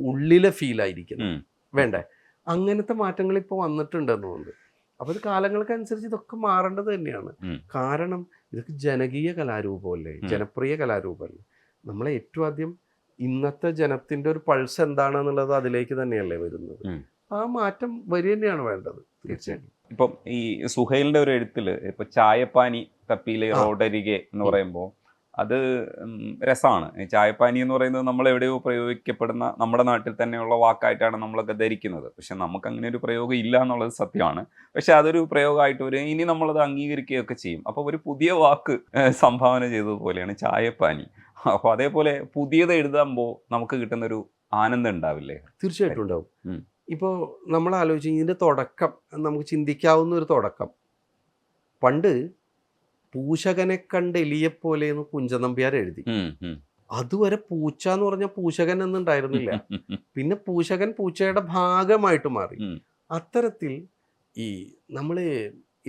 ഉള്ളിലെ ഫീലായിരിക്കണം ഉം. വേണ്ടേ. അങ്ങനത്തെ മാറ്റങ്ങൾ ഇപ്പോൾ വന്നിട്ടുണ്ടെന്ന് തോന്നുന്നു. അപ്പോൾ ഇത് കാലങ്ങൾക്കനുസരിച്ച് ഇതൊക്കെ മാറേണ്ടത് തന്നെയാണ്. ഉം. കാരണം ഇതൊക്കെ ജനകീയ കലാരൂപമല്ലേ, ജനപ്രിയ കലാരൂപമല്ലേ. നമ്മളെ ഏറ്റവും ആദ്യം ഇന്നത്തെ ജനത്തിൻ്റെ ഒരു പൾസ് എന്താണെന്നുള്ളത് അതിലേക്ക് തന്നെയല്ലേ വരുന്നത്. ആ മാറ്റം വരിക തന്നെയാണ് വേണ്ടത് തീർച്ചയായിട്ടും. ഇപ്പം ഈ സുഹൈലിന്റെ ഒരു എഴുത്തില് ഇപ്പൊ ചായപ്പാനി തപ്പിയിലെ റോഡരികെ എന്ന് പറയുമ്പോൾ അത് രസമാണ്. ഈ ചായപ്പാനി എന്ന് പറയുന്നത് നമ്മൾ എവിടെയോ പ്രയോഗിക്കപ്പെടുന്ന നമ്മുടെ നാട്ടിൽ തന്നെയുള്ള വാക്കായിട്ടാണ് നമ്മളൊക്കെ ധരിക്കുന്നത്. പക്ഷെ നമുക്ക് അങ്ങനെ ഒരു പ്രയോഗം ഇല്ല എന്നുള്ളത് സത്യമാണ്. പക്ഷെ അതൊരു പ്രയോഗമായിട്ട് വരും, ഇനി നമ്മളത് അംഗീകരിക്കുകയൊക്കെ ചെയ്യും. അപ്പോൾ ഒരു പുതിയ വാക്ക് സംഭാവന ചെയ്തതുപോലെയാണ് ചായപ്പാനി. അപ്പോൾ അതേപോലെ പുതിയത് എഴുതുമ്പോൾ നമുക്ക് കിട്ടുന്നൊരു ആനന്ദം ഉണ്ടാവില്ലേ? തീർച്ചയായിട്ടും ഉണ്ടാവും. ഇപ്പോൾ നമ്മൾ ആലോചിച്ച് ഇതിൻ്റെ തുടക്കം നമുക്ക് ചിന്തിക്കാവുന്ന ഒരു തുടക്കം, പണ്ട് പൂശകനെ കണ്ട് എലിയെപ്പോലെ എന്ന് കുഞ്ചൻ നമ്പ്യാർ എഴുതി. അതുവരെ പൂച്ച എന്ന് പറഞ്ഞാൽ പൂശകൻ എന്നുണ്ടായിരുന്നില്ല. പിന്നെ പൂശകൻ പൂച്ചയുടെ ഭാഗമായിട്ട് മാറി. അത്തരത്തിൽ ഈ നമ്മൾ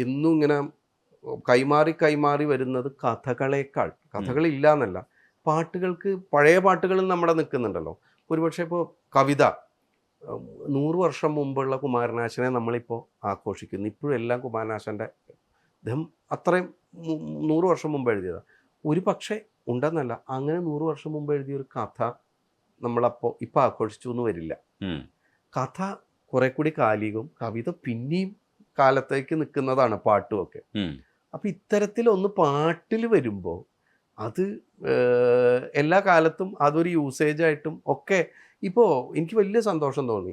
എന്നും ഇങ്ങനെ കൈമാറി വരുന്നത് കഥകളേക്കാൾ, കഥകളില്ല എന്നല്ല, പാട്ടുകൾക്ക് പഴയ പാട്ടുകളിൽ നമ്മുടെ നിൽക്കുന്നുണ്ടല്ലോ. ഒരുപക്ഷെ ഇപ്പോൾ കവിത 100 വർഷം മുമ്പുള്ള കുമാരനാശനെ നമ്മളിപ്പോൾ ആഘോഷിക്കുന്നു. ഇപ്പോഴും എല്ലാം കുമാരനാശൻ്റെ അദ്ദേഹം അത്രയും 100 വർഷം മുമ്പ് എഴുതിയതാണ്. ഒരു പക്ഷേ ഉണ്ടെന്നല്ല, അങ്ങനെ 100 വർഷം മുമ്പ് എഴുതിയൊരു കഥ നമ്മളപ്പോൾ ഇപ്പം ആഘോഷിച്ചു എന്ന് വരില്ല. കഥ കുറെ കൂടി കാലികവും കവിത പിന്നെയും കാലത്തേക്ക് നിൽക്കുന്നതാണ് പാട്ടുമൊക്കെ. അപ്പം ഇത്തരത്തിലൊന്ന് പാട്ടിൽ വരുമ്പോൾ അത് എല്ലാ കാലത്തും അതൊരു യൂസേജായിട്ടും ഒക്കെ. ഇപ്പോൾ എനിക്ക് വലിയ സന്തോഷം തോന്നി,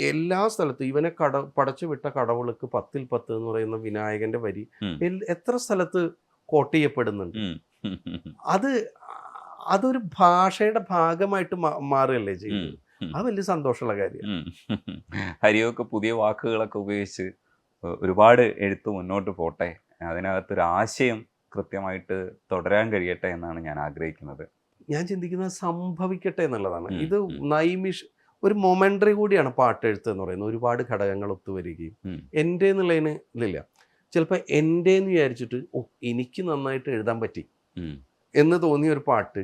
എല്ലാ സ്ഥലത്തും ഇവനെ പടച്ചു വിട്ട കടവുൾക്ക് 10ൽ 10 എന്ന് പറയുന്ന വിനായകന്റെ വരി എത്ര സ്ഥലത്ത് കോട്ട് ചെയ്യപ്പെടുന്നുണ്ട്. അതൊരു ഭാഷയുടെ ഭാഗമായിട്ട് മാറുകയല്ലേ ചെയ്യുന്നത്. അത് വലിയ സന്തോഷമുള്ള കാര്യമാണ്. ഹരിയൊക്കെ പുതിയ വാക്കുകളൊക്കെ ഉപയോഗിച്ച് ഒരുപാട് എഴുത്ത് മുന്നോട്ട് പോട്ടെ, അതിനകത്തൊരു ആശയം കൃത്യമായിട്ട് തുടരാൻ കഴിയട്ടെ എന്നാണ് ഞാൻ ആഗ്രഹിക്കുന്നത്. ഞാൻ ചിന്തിക്കുന്നത് സംഭവിക്കട്ടെ എന്നുള്ളതാണ്. ഇത് ഒരു മൊമെന്ററി കൂടിയാണ് പാട്ടെഴുത്ത് എന്ന് പറയുന്നത്. ഒരുപാട് ഘടകങ്ങൾ ഒത്തുവരികയും എൻ്റെ എന്നുള്ളതിന് ഇതില്ല. ചിലപ്പോൾ എൻ്റെ എന്ന് വിചാരിച്ചിട്ട് എനിക്ക് നന്നായിട്ട് എഴുതാൻ പറ്റി എന്ന് തോന്നിയ ഒരു പാട്ട്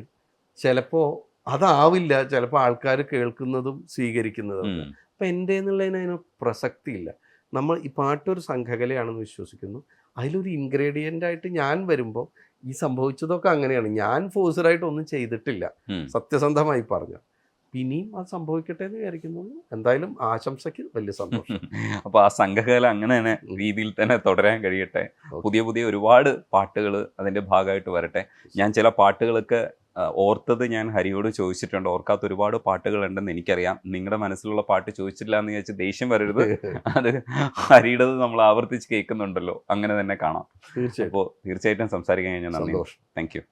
ചിലപ്പോൾ അതാവില്ല, ചിലപ്പോൾ ആൾക്കാർ കേൾക്കുന്നതും സ്വീകരിക്കുന്നതും. അപ്പം എൻ്റെ എന്നുള്ളതിന് അതിന് പ്രസക്തിയില്ല. നമ്മൾ ഈ പാട്ടൊരു സംഘകലയാണെന്ന് വിശ്വസിക്കുന്നു. അതിലൊരു ഇൻഗ്രീഡിയൻ്റ് ആയിട്ട് ഞാൻ വരുമ്പോൾ ഈ സംഭവിച്ചതൊക്കെ അങ്ങനെയാണ്. ഞാൻ ഫോഴ്സ്ഡായിട്ട് ഒന്നും ചെയ്തിട്ടില്ല, സത്യസന്ധമായി പറഞ്ഞു. ഇനിയും അത് സംഭവിക്കട്ടെ എന്ന് വിചാരിക്കുന്നു. എന്തായാലും ആശംസയ്ക്ക് വലിയ സന്തോഷം. അപ്പോൾ ആ സംഘകല അങ്ങനെ തന്നെ രീതിയിൽ തന്നെ തുടരാൻ കഴിയട്ടെ. പുതിയ പുതിയ ഒരുപാട് പാട്ടുകൾ അതിൻ്റെ ഭാഗമായിട്ട് വരട്ടെ. ഞാൻ ചില പാട്ടുകളൊക്കെ ഓർത്തത് ഞാൻ ഹരിയോട് ചോദിച്ചിട്ടുണ്ട്. ഓർക്കാത്ത ഒരുപാട് പാട്ടുകളുണ്ടെന്ന് എനിക്കറിയാം. നിങ്ങളുടെ മനസ്സിലുള്ള പാട്ട് ചോദിച്ചില്ല എന്ന് വിചാരിച്ച് ദേഷ്യം വരരുത്. അത് ഹരിയുടേത് നമ്മൾ ആവർത്തിച്ച് കേൾക്കുന്നുണ്ടല്ലോ, അങ്ങനെ തന്നെ കാണാം. അപ്പോൾ തീർച്ചയായിട്ടും സംസാരിക്കാൻ കഴിഞ്ഞാൽ നന്ദി. Thank you.